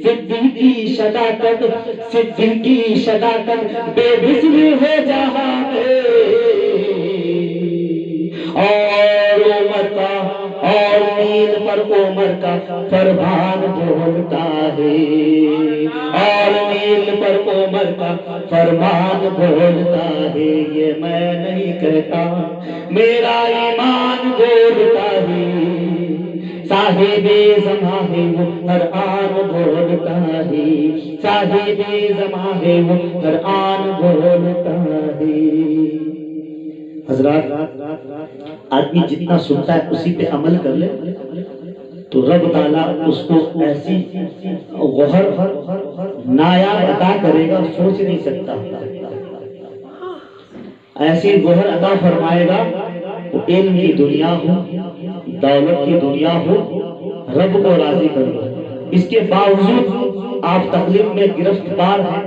صدیقی صداقت، صدیقی صداقت بے مثل ہو جہاں ہے، اور عمر کا، اور نیل پر عمر کا فرمان بولتا ہے، اور نیل پر عمر کا فرمان بولتا ہے، یہ میں نہیں کہتا میرا ایمان بولتا ہے، صاحب زمان ہے وہ ہر آن بولتا ہے، صاحب زمان ہے وہ ہر آن بولتا ہے۔ حضرات آدمی جتنا سنتا ہے اسی پہ عمل کر لے تو رب تعالیٰ اس کو ایسی غہر نایاب عطا کرے گا سوچ نہیں سکتا، ایسی غہر عطا فرمائے گا، وہ علم کی دنیا ہو، دولت کی دنیا ہو، رب کو راضی کرو۔ اس کے باوجود آپ تکلیف میں گرفتار ہیں،